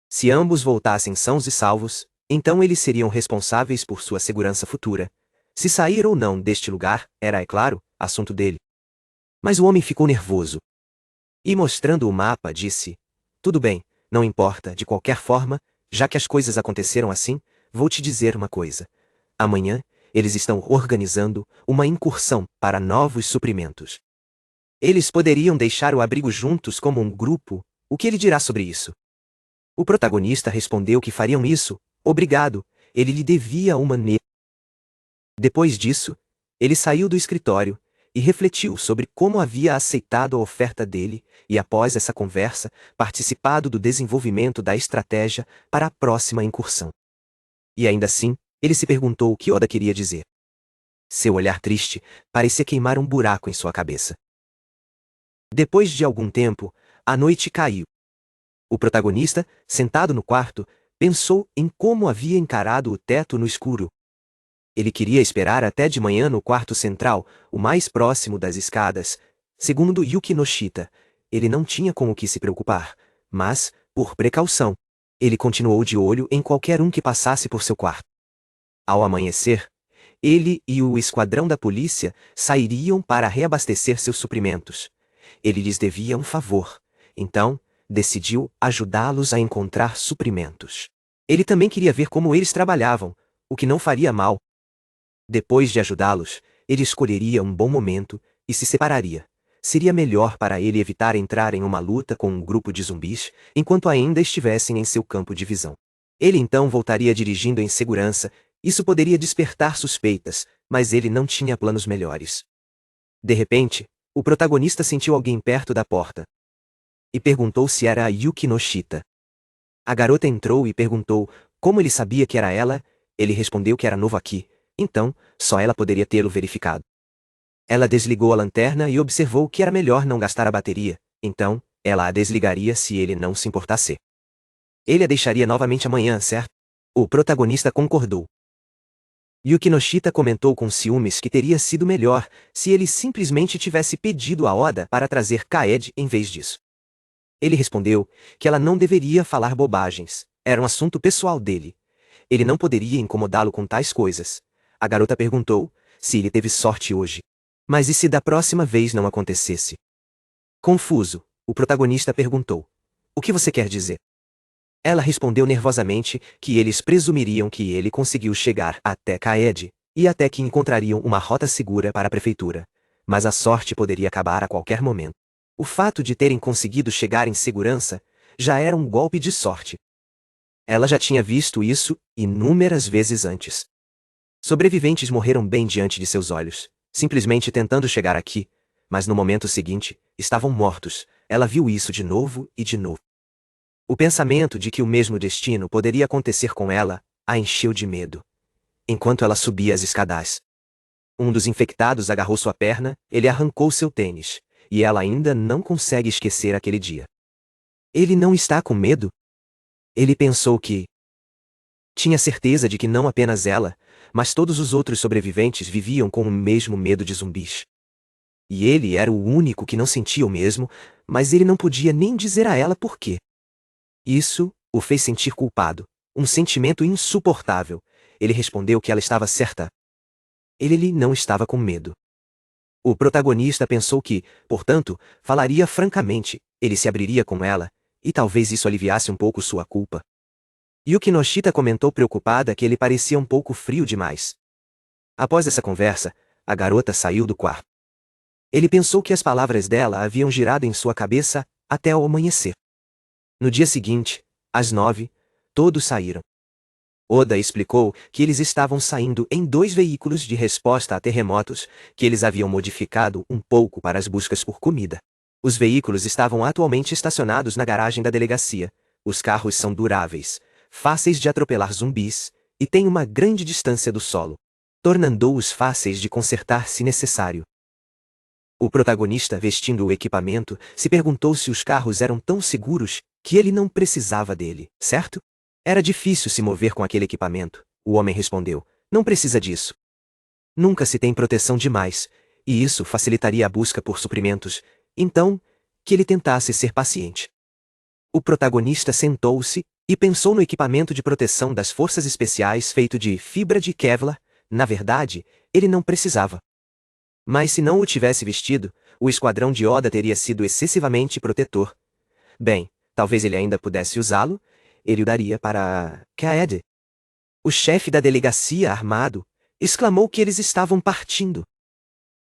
Se ambos voltassem sãos e salvos, então eles seriam responsáveis por sua segurança futura. Se sair ou não deste lugar, era, é claro, assunto dele. Mas o homem ficou nervoso. E mostrando o mapa, disse: tudo bem, não importa, de qualquer forma, já que as coisas aconteceram assim, vou te dizer uma coisa. Amanhã, eles estão organizando uma incursão para novos suprimentos. Eles poderiam deixar o abrigo juntos como um grupo. O que ele dirá sobre isso? O protagonista respondeu que fariam isso. Obrigado, ele lhe devia uma Depois disso, ele saiu do escritório e refletiu sobre como havia aceitado a oferta dele e, após essa conversa, participado do desenvolvimento da estratégia para a próxima incursão. E ainda assim, ele se perguntou o que Oda queria dizer. Seu olhar triste parecia queimar um buraco em sua cabeça. Depois de algum tempo, a noite caiu. O protagonista, sentado no quarto, pensou em como havia encarado o teto no escuro. Ele queria esperar até de manhã no quarto central, o mais próximo das escadas. Segundo Yukinoshita, ele não tinha com o que se preocupar, mas, por precaução, ele continuou de olho em qualquer um que passasse por seu quarto. Ao amanhecer, ele e o esquadrão da polícia sairiam para reabastecer seus suprimentos. Ele lhes devia um favor, então, decidiu ajudá-los a encontrar suprimentos. Ele também queria ver como eles trabalhavam, o que não faria mal. Depois de ajudá-los, ele escolheria um bom momento e se separaria. Seria melhor para ele evitar entrar em uma luta com um grupo de zumbis enquanto ainda estivessem em seu campo de visão. Ele então voltaria dirigindo em segurança. Isso poderia despertar suspeitas, mas ele não tinha planos melhores. De repente, o protagonista sentiu alguém perto da porta e perguntou se era a Yukinoshita. A garota entrou e perguntou como ele sabia que era ela. Ele respondeu que era novo aqui, então, só ela poderia tê-lo verificado. Ela desligou a lanterna e observou que era melhor não gastar a bateria, então, ela a desligaria se ele não se importasse. Ele a deixaria novamente amanhã, certo? O protagonista concordou. Yukinoshita comentou com ciúmes que teria sido melhor se ele simplesmente tivesse pedido a Oda para trazer Kaede em vez disso. Ele respondeu que ela não deveria falar bobagens, era um assunto pessoal dele. Ele não poderia incomodá-lo com tais coisas. A garota perguntou se ele teve sorte hoje. Mas e se da próxima vez não acontecesse? Confuso, o protagonista perguntou: o que você quer dizer? Ela respondeu nervosamente que eles presumiriam que ele conseguiu chegar até Kaede, e até que encontrariam uma rota segura para a prefeitura. Mas a sorte poderia acabar a qualquer momento. O fato de terem conseguido chegar em segurança já era um golpe de sorte. Ela já tinha visto isso inúmeras vezes antes. Sobreviventes morreram bem diante de seus olhos, simplesmente tentando chegar aqui, mas no momento seguinte, estavam mortos. Ela viu isso de novo e de novo. O pensamento de que o mesmo destino poderia acontecer com ela a encheu de medo. Enquanto ela subia as escadas, um dos infectados agarrou sua perna, ele arrancou seu tênis, e ela ainda não consegue esquecer aquele dia. Ele não está com medo? Ele pensou que tinha certeza de que não apenas ela, mas todos os outros sobreviventes viviam com o mesmo medo de zumbis. E ele era o único que não sentia o mesmo, mas ele não podia nem dizer a ela por quê. Isso o fez sentir culpado, um sentimento insuportável. Ele respondeu que ela estava certa. Ele não estava com medo. O protagonista pensou que, portanto, falaria francamente, ele se abriria com ela, e talvez isso aliviasse um pouco sua culpa. Yuki Noshita comentou preocupada que ele parecia um pouco frio demais. Após essa conversa, a garota saiu do quarto. Ele pensou que as palavras dela haviam girado em sua cabeça até ao amanhecer. No dia seguinte, às 9, todos saíram. Oda explicou que eles estavam saindo em 2 veículos de resposta a terremotos, que eles haviam modificado um pouco para as buscas por comida. Os veículos estavam atualmente estacionados na garagem da delegacia. Os carros são duráveis, fáceis de atropelar zumbis, e têm uma grande distância do solo, tornando-os fáceis de consertar se necessário. O protagonista, vestindo o equipamento, se perguntou se os carros eram tão seguros que ele não precisava dele, certo? Era difícil se mover com aquele equipamento. O homem respondeu: não precisa disso. Nunca se tem proteção demais, e isso facilitaria a busca por suprimentos, então, que ele tentasse ser paciente. O protagonista sentou-se e pensou no equipamento de proteção das forças especiais feito de fibra de Kevlar. Na verdade, ele não precisava. Mas se não o tivesse vestido, o esquadrão de Oda teria sido excessivamente protetor. Bem, talvez ele ainda pudesse usá-lo, ele o daria para Kaede. O chefe da delegacia armado exclamou que eles estavam partindo.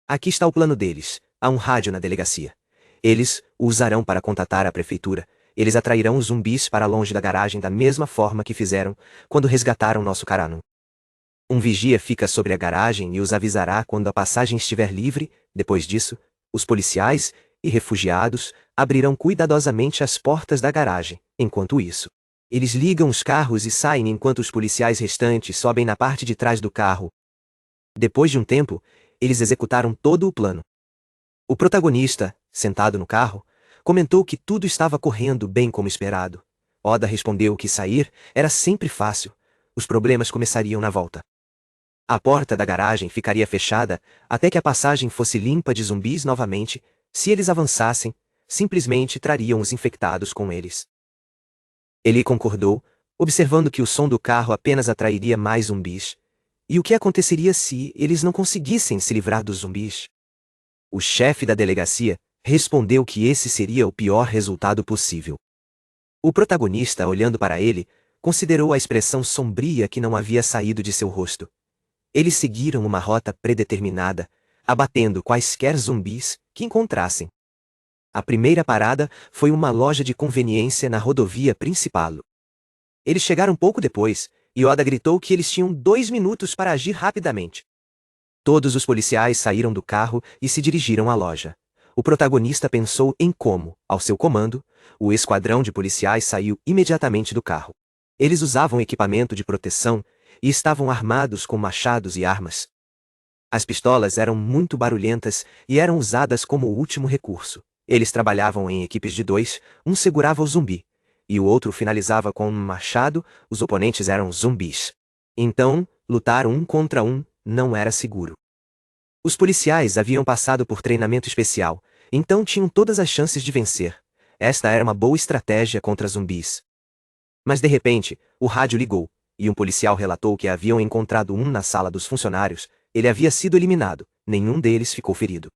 Aqui está o plano deles. Há um rádio na delegacia. Eles o usarão para contatar a prefeitura. Eles atrairão os zumbis para longe da garagem da mesma forma que fizeram quando resgataram nosso Karano. Um vigia fica sobre a garagem e os avisará quando a passagem estiver livre. Depois disso, os policiais e refugiados abrirão cuidadosamente as portas da garagem. Enquanto isso, eles ligam os carros e saem enquanto os policiais restantes sobem na parte de trás do carro. Depois de um tempo, eles executaram todo o plano. O protagonista, sentado no carro, comentou que tudo estava correndo bem como esperado. Oda respondeu que sair era sempre fácil. Os problemas começariam na volta. A porta da garagem ficaria fechada até que a passagem fosse limpa de zumbis novamente. Se eles avançassem, simplesmente trariam os infectados com eles. Ele concordou, observando que o som do carro apenas atrairia mais zumbis. E o que aconteceria se eles não conseguissem se livrar dos zumbis? O chefe da delegacia respondeu que esse seria o pior resultado possível. O protagonista, olhando para ele, considerou a expressão sombria que não havia saído de seu rosto. Eles seguiram uma rota predeterminada, abatendo quaisquer zumbis que encontrassem. A primeira parada foi uma loja de conveniência na rodovia principal. Eles chegaram pouco depois, e Oda gritou que eles tinham 2 minutos para agir rapidamente. Todos os policiais saíram do carro e se dirigiram à loja. O protagonista pensou em como, ao seu comando, o esquadrão de policiais saiu imediatamente do carro. Eles usavam equipamento de proteção e estavam armados com machados e armas. As pistolas eram muito barulhentas e eram usadas como último recurso. Eles trabalhavam em equipes de 2, um segurava o zumbi, e o outro finalizava com um machado. Os oponentes eram zumbis. Então, lutar um contra um não era seguro. Os policiais haviam passado por treinamento especial, então tinham todas as chances de vencer. Esta era uma boa estratégia contra zumbis. Mas de repente, o rádio ligou, e um policial relatou que haviam encontrado um na sala dos funcionários. Ele havia sido eliminado, nenhum deles ficou ferido.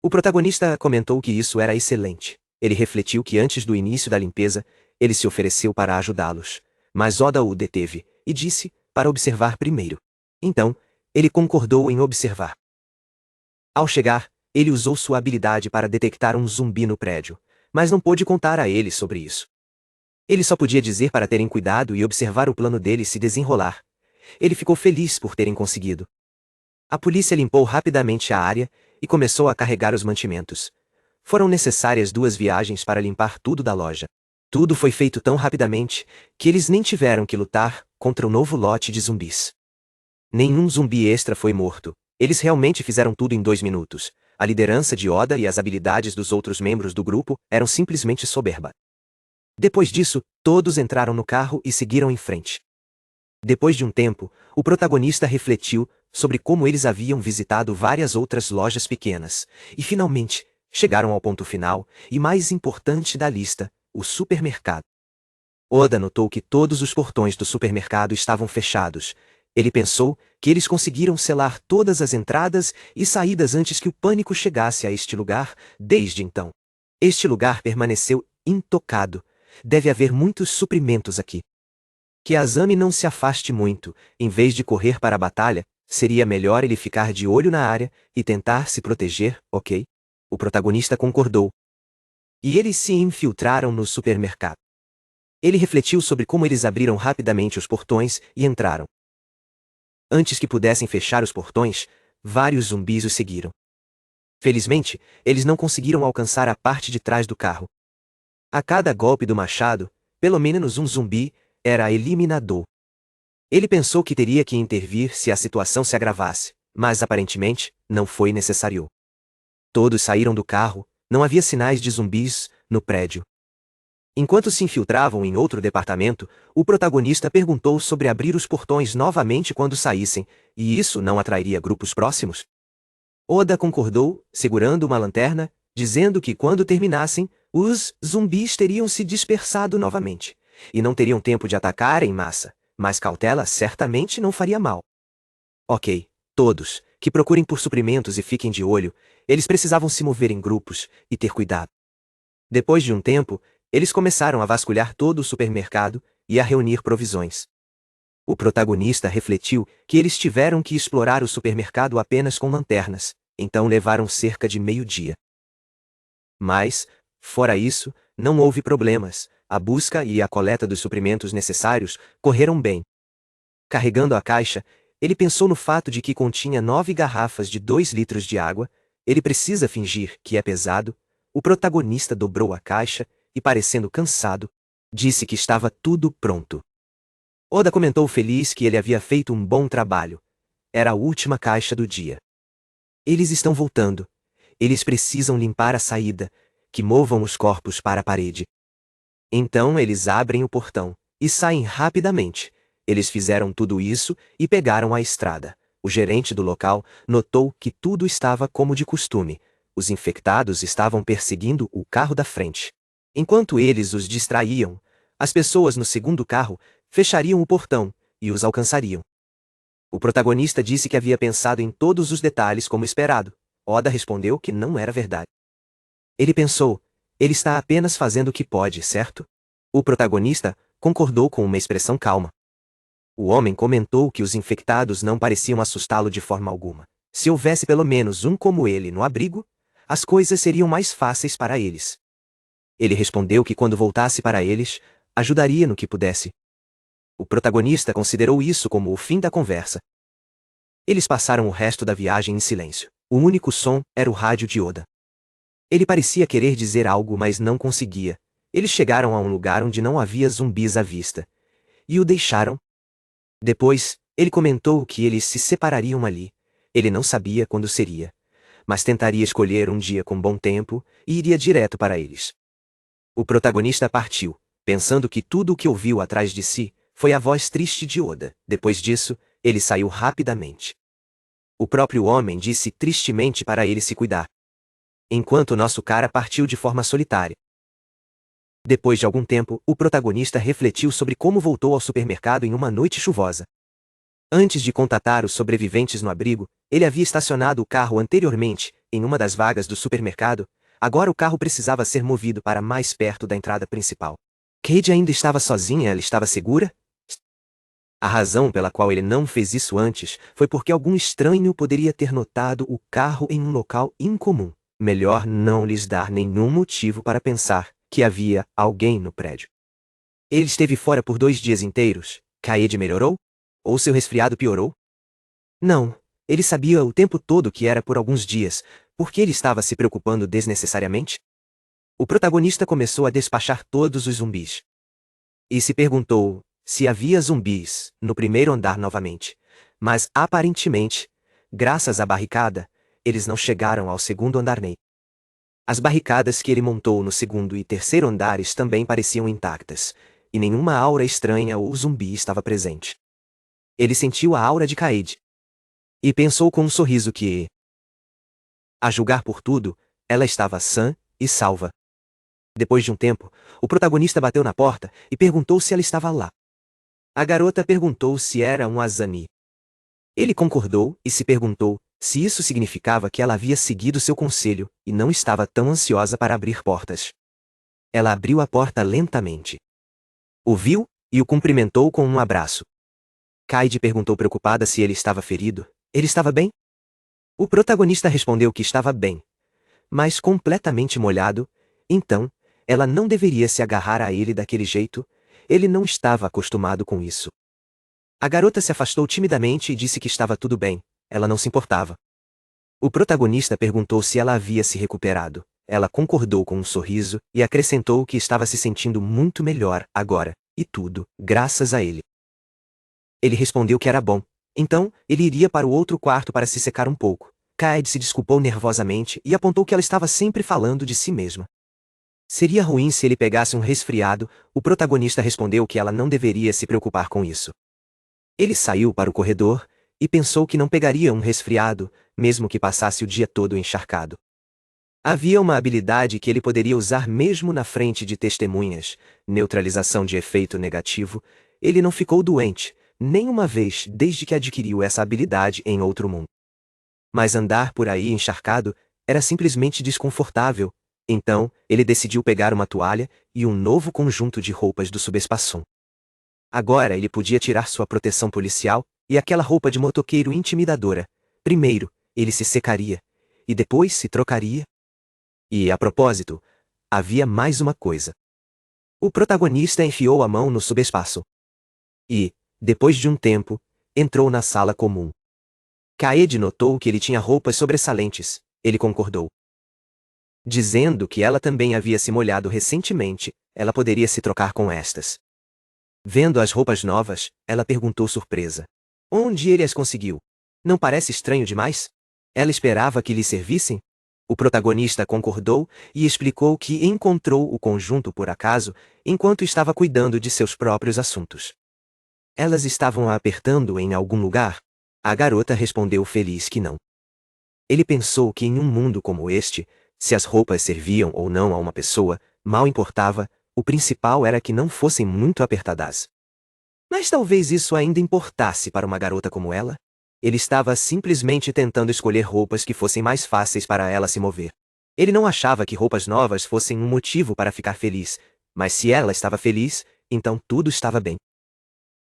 O protagonista comentou que isso era excelente. Ele refletiu que antes do início da limpeza, ele se ofereceu para ajudá-los, mas Oda o deteve, e disse, para observar primeiro. Então, ele concordou em observar. Ao chegar, ele usou sua habilidade para detectar um zumbi no prédio, mas não pôde contar a eles sobre isso. Ele só podia dizer para terem cuidado e observar o plano dele se desenrolar. Ele ficou feliz por terem conseguido. A polícia limpou rapidamente a área e começou a carregar os mantimentos. Foram necessárias 2 viagens para limpar tudo da loja. Tudo foi feito tão rapidamente que eles nem tiveram que lutar contra o novo lote de zumbis. Nenhum zumbi extra foi morto. Eles realmente fizeram tudo em 2 minutos. A liderança de Oda e as habilidades dos outros membros do grupo eram simplesmente soberba. Depois disso, todos entraram no carro e seguiram em frente. Depois de um tempo, o protagonista refletiu sobre como eles haviam visitado várias outras lojas pequenas, e finalmente, chegaram ao ponto final, e mais importante da lista, o supermercado. Oda notou que todos os portões do supermercado estavam fechados. Ele pensou que eles conseguiram selar todas as entradas e saídas antes que o pânico chegasse a este lugar. Desde então, este lugar permaneceu intocado. Deve haver muitos suprimentos aqui. Que Azami não se afaste muito. Em vez de correr para a batalha, seria melhor ele ficar de olho na área e tentar se proteger, ok? O protagonista concordou. E eles se infiltraram no supermercado. Ele refletiu sobre como eles abriram rapidamente os portões e entraram. Antes que pudessem fechar os portões, vários zumbis os seguiram. Felizmente, eles não conseguiram alcançar a parte de trás do carro. A cada golpe do machado, pelo menos um zumbi era eliminado. Ele pensou que teria que intervir se a situação se agravasse, mas aparentemente, não foi necessário. Todos saíram do carro, não havia sinais de zumbis no prédio. Enquanto se infiltravam em outro departamento, o protagonista perguntou sobre abrir os portões novamente quando saíssem, e isso não atrairia grupos próximos? Oda concordou, segurando uma lanterna, dizendo que quando terminassem, os zumbis teriam se dispersado novamente, e não teriam tempo de atacar em massa, mas cautela certamente não faria mal. Ok, todos, que procurem por suprimentos e fiquem de olho, eles precisavam se mover em grupos e ter cuidado. Depois de um tempo, eles começaram a vasculhar todo o supermercado e a reunir provisões. O protagonista refletiu que eles tiveram que explorar o supermercado apenas com lanternas, então levaram cerca de meio-dia. Mas, fora isso, não houve problemas, a busca e a coleta dos suprimentos necessários correram bem. Carregando a caixa, ele pensou no fato de que continha 9 garrafas de 2 litros de água. Ele precisa fingir que é pesado. O protagonista dobrou a caixa e, parecendo cansado, disse que estava tudo pronto. Oda comentou feliz que ele havia feito um bom trabalho. Era a última caixa do dia. Eles estão voltando. Eles precisam limpar a saída, que movam os corpos para a parede. Então eles abrem o portão e saem rapidamente. Eles fizeram tudo isso e pegaram a estrada. O gerente do local notou que tudo estava como de costume. Os infectados estavam perseguindo o carro da frente. Enquanto eles os distraíam, as pessoas no segundo carro fechariam o portão e os alcançariam. O protagonista disse que havia pensado em todos os detalhes como esperado. Oda respondeu que não era verdade. Ele pensou, ele está apenas fazendo o que pode, certo? O protagonista concordou com uma expressão calma. O homem comentou que os infectados não pareciam assustá-lo de forma alguma. Se houvesse pelo menos um como ele no abrigo, as coisas seriam mais fáceis para eles. Ele respondeu que quando voltasse para eles, ajudaria no que pudesse. O protagonista considerou isso como o fim da conversa. Eles passaram o resto da viagem em silêncio. O único som era o rádio de Oda. Ele parecia querer dizer algo, mas não conseguia. Eles chegaram a um lugar onde não havia zumbis à vista. E o deixaram. Depois, ele comentou que eles se separariam ali. Ele não sabia quando seria, mas tentaria escolher um dia com bom tempo e iria direto para eles. O protagonista partiu, pensando que tudo o que ouviu atrás de si foi a voz triste de Oda. Depois disso, ele saiu rapidamente. O próprio homem disse tristemente para ele se cuidar. Enquanto nosso cara partiu de forma solitária. Depois de algum tempo, o protagonista refletiu sobre como voltou ao supermercado em uma noite chuvosa. Antes de contatar os sobreviventes no abrigo, ele havia estacionado o carro anteriormente, em uma das vagas do supermercado. Agora o carro precisava ser movido para mais perto da entrada principal. Cade ainda estava sozinha, ela estava segura? A razão pela qual ele não fez isso antes foi porque algum estranho poderia ter notado o carro em um local incomum. Melhor não lhes dar nenhum motivo para pensar que havia alguém no prédio. Ele esteve fora por 2 dias inteiros. Kaede melhorou? Ou seu resfriado piorou? Não, ele sabia o tempo todo que era por alguns dias. Por que ele estava se preocupando desnecessariamente? O protagonista começou a despachar todos os zumbis. E se perguntou se havia zumbis no primeiro andar novamente. Mas, aparentemente, graças à barricada, eles não chegaram ao segundo andar nem. As barricadas que ele montou no segundo e terceiro andares também pareciam intactas, e nenhuma aura estranha ou zumbi estava presente. Ele sentiu a aura de Kaede. E pensou com um sorriso que, a julgar por tudo, ela estava sã e salva. Depois de um tempo, o protagonista bateu na porta e perguntou se ela estava lá. A garota perguntou se era um Azani. Ele concordou e se perguntou se isso significava que ela havia seguido seu conselho e não estava tão ansiosa para abrir portas. Ela abriu a porta lentamente. O viu e o cumprimentou com um abraço. Kaede perguntou preocupada se ele estava ferido. Ele estava bem? O protagonista respondeu que estava bem, mas completamente molhado. Então, ela não deveria se agarrar a ele daquele jeito. Ele não estava acostumado com isso. A garota se afastou timidamente e disse que estava tudo bem. Ela não se importava. O protagonista perguntou se ela havia se recuperado. Ela concordou com um sorriso e acrescentou que estava se sentindo muito melhor agora, e tudo, graças a ele. Ele respondeu que era bom. Então, ele iria para o outro quarto para se secar um pouco. Kaede se desculpou nervosamente e apontou que ela estava sempre falando de si mesma. Seria ruim se ele pegasse um resfriado. O protagonista respondeu que ela não deveria se preocupar com isso. Ele saiu para o corredor e pensou que não pegaria um resfriado, mesmo que passasse o dia todo encharcado. Havia uma habilidade que ele poderia usar mesmo na frente de testemunhas, neutralização de efeito negativo. Ele não ficou doente, nem uma vez desde que adquiriu essa habilidade em outro mundo. Mas andar por aí encharcado era simplesmente desconfortável. Então, ele decidiu pegar uma toalha e um novo conjunto de roupas do subespaço. Agora ele podia tirar sua proteção policial e aquela roupa de motoqueiro intimidadora. Primeiro, ele se secaria, e depois se trocaria. E, a propósito, havia mais uma coisa. O protagonista enfiou a mão no subespaço. E, depois de um tempo, entrou na sala comum. Kaede notou que ele tinha roupas sobressalentes. Ele concordou. Dizendo que ela também havia se molhado recentemente, ela poderia se trocar com estas. Vendo as roupas novas, ela perguntou surpresa. Onde ele as conseguiu? Não parece estranho demais? Ela esperava que lhe servissem? O protagonista concordou e explicou que encontrou o conjunto por acaso, enquanto estava cuidando de seus próprios assuntos. Elas estavam a apertando em algum lugar? A garota respondeu feliz que não. Ele pensou que em um mundo como este, se as roupas serviam ou não a uma pessoa, mal importava, o principal era que não fossem muito apertadas. Mas talvez isso ainda importasse para uma garota como ela? Ele estava simplesmente tentando escolher roupas que fossem mais fáceis para ela se mover. Ele não achava que roupas novas fossem um motivo para ficar feliz, mas se ela estava feliz, então tudo estava bem.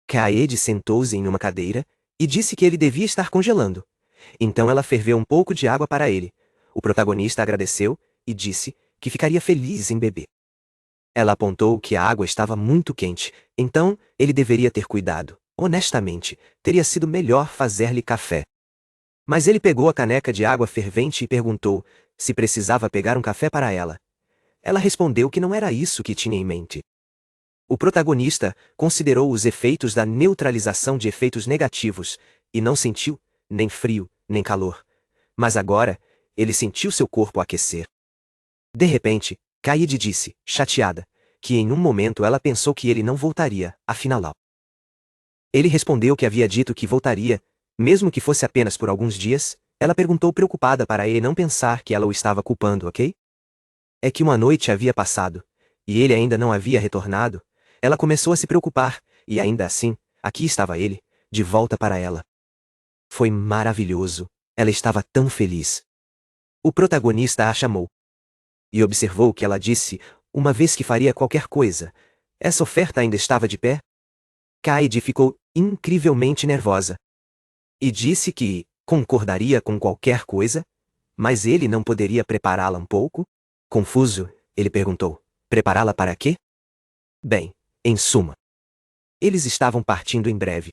Kaede sentou-se em uma cadeira e disse que ele devia estar congelando. Então ela ferveu um pouco de água para ele. O protagonista agradeceu e disse que ficaria feliz em beber. Ela apontou que a água estava muito quente, então ele deveria ter cuidado. Honestamente, teria sido melhor fazer-lhe café. Mas ele pegou a caneca de água fervente e perguntou se precisava pegar um café para ela. Ela respondeu que não era isso que tinha em mente. O protagonista considerou os efeitos da neutralização de efeitos negativos e não sentiu nem frio, nem calor. Mas agora, ele sentiu seu corpo aquecer. De repente, Kaede disse, chateada, que em um momento ela pensou que ele não voltaria, afinal. Ele respondeu que havia dito que voltaria, mesmo que fosse apenas por alguns dias. Ela perguntou preocupada para ele não pensar que ela o estava culpando, ok? É que uma noite havia passado, e ele ainda não havia retornado. Ela começou a se preocupar, e ainda assim, aqui estava ele, de volta para ela. Foi maravilhoso, ela estava tão feliz. O protagonista a chamou. E observou que ela disse, uma vez que faria qualquer coisa. Essa oferta ainda estava de pé? Kaede ficou incrivelmente nervosa. E disse que concordaria com qualquer coisa, mas ele não poderia prepará-la um pouco? Confuso, ele perguntou: prepará-la para quê? Bem, em suma, eles estavam partindo em breve.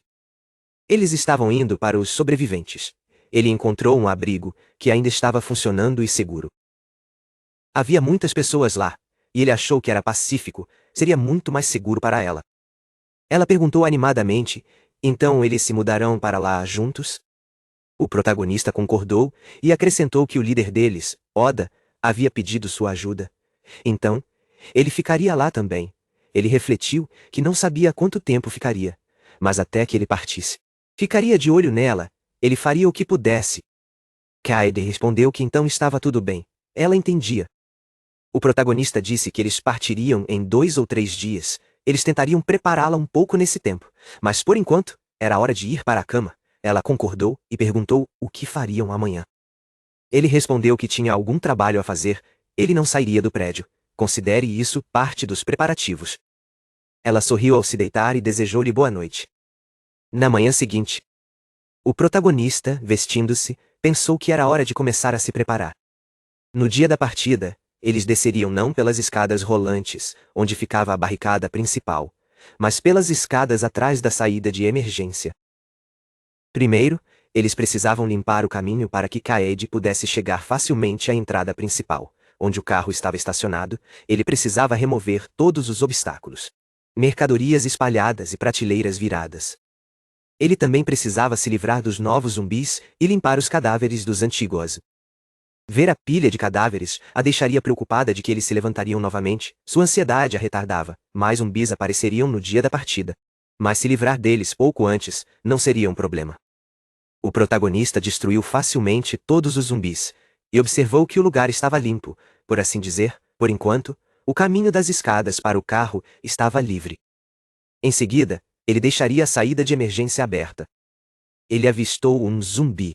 Eles estavam indo para os sobreviventes. Ele encontrou um abrigo, que ainda estava funcionando e seguro. Havia muitas pessoas lá, e ele achou que era pacífico, seria muito mais seguro para ela. Ela perguntou animadamente: então eles se mudarão para lá juntos? O protagonista concordou, e acrescentou que o líder deles, Oda, havia pedido sua ajuda. Então, ele ficaria lá também. Ele refletiu que não sabia quanto tempo ficaria, mas até que ele partisse. Ficaria de olho nela, ele faria o que pudesse. Kaede respondeu que então estava tudo bem. Ela entendia. O protagonista disse que eles partiriam em 2 ou 3 dias. Eles tentariam prepará-la um pouco nesse tempo, mas por enquanto, era hora de ir para a cama. Ela concordou e perguntou o que fariam amanhã. Ele respondeu que tinha algum trabalho a fazer, ele não sairia do prédio. Considere isso parte dos preparativos. Ela sorriu ao se deitar e desejou-lhe boa noite. Na manhã seguinte, o protagonista, vestindo-se, pensou que era hora de começar a se preparar. No dia da partida, eles desceriam não pelas escadas rolantes, onde ficava a barricada principal, mas pelas escadas atrás da saída de emergência. Primeiro, eles precisavam limpar o caminho para que Kaede pudesse chegar facilmente à entrada principal, onde o carro estava estacionado. Ele precisava remover todos os obstáculos. Mercadorias espalhadas e prateleiras viradas. Ele também precisava se livrar dos novos zumbis e limpar os cadáveres dos antigos. Ver a pilha de cadáveres a deixaria preocupada de que eles se levantariam novamente. Sua ansiedade a retardava. Mais zumbis apareceriam no dia da partida. Mas se livrar deles pouco antes não seria um problema. O protagonista destruiu facilmente todos os zumbis e observou que o lugar estava limpo, por assim dizer. Por enquanto, o caminho das escadas para o carro estava livre. Em seguida, ele deixaria a saída de emergência aberta. Ele avistou um zumbi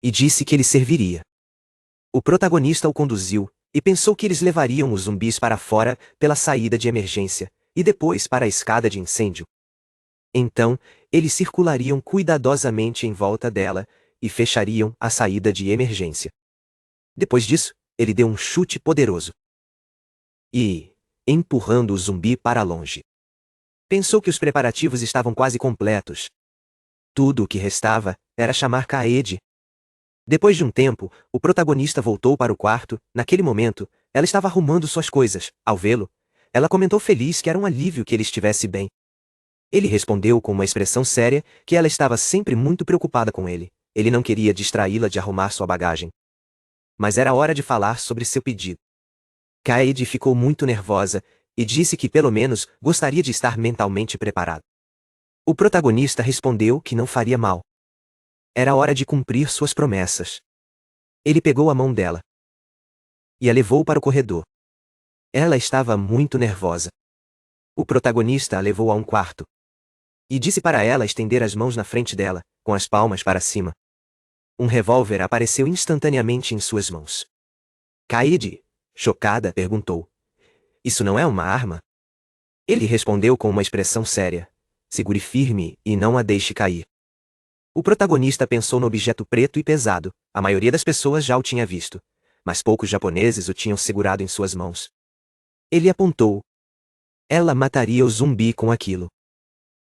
e disse que ele serviria. O protagonista o conduziu e pensou que eles levariam os zumbis para fora pela saída de emergência e depois para a escada de incêndio. Então, eles circulariam cuidadosamente em volta dela e fechariam a saída de emergência. Depois disso, ele deu um chute poderoso e, empurrando o zumbi para longe, pensou que os preparativos estavam quase completos. Tudo o que restava era chamar Kaede. Depois de um tempo, o protagonista voltou para o quarto. Naquele momento, ela estava arrumando suas coisas. Ao vê-lo, ela comentou feliz que era um alívio que ele estivesse bem. Ele respondeu com uma expressão séria que ela estava sempre muito preocupada com ele. Ele não queria distraí-la de arrumar sua bagagem. Mas era hora de falar sobre seu pedido. Kaede ficou muito nervosa e disse que pelo menos gostaria de estar mentalmente preparado. O protagonista respondeu que não faria mal. Era hora de cumprir suas promessas. Ele pegou a mão dela e a levou para o corredor. Ela estava muito nervosa. O protagonista a levou a um quarto e disse para ela estender as mãos na frente dela, com as palmas para cima. Um revólver apareceu instantaneamente em suas mãos. Kaede, chocada, perguntou: isso não é uma arma? Ele respondeu com uma expressão séria: segure firme e não a deixe cair. O protagonista pensou no objeto preto e pesado. A maioria das pessoas já o tinha visto, mas poucos japoneses o tinham segurado em suas mãos. Ele apontou. Ela mataria o zumbi com aquilo.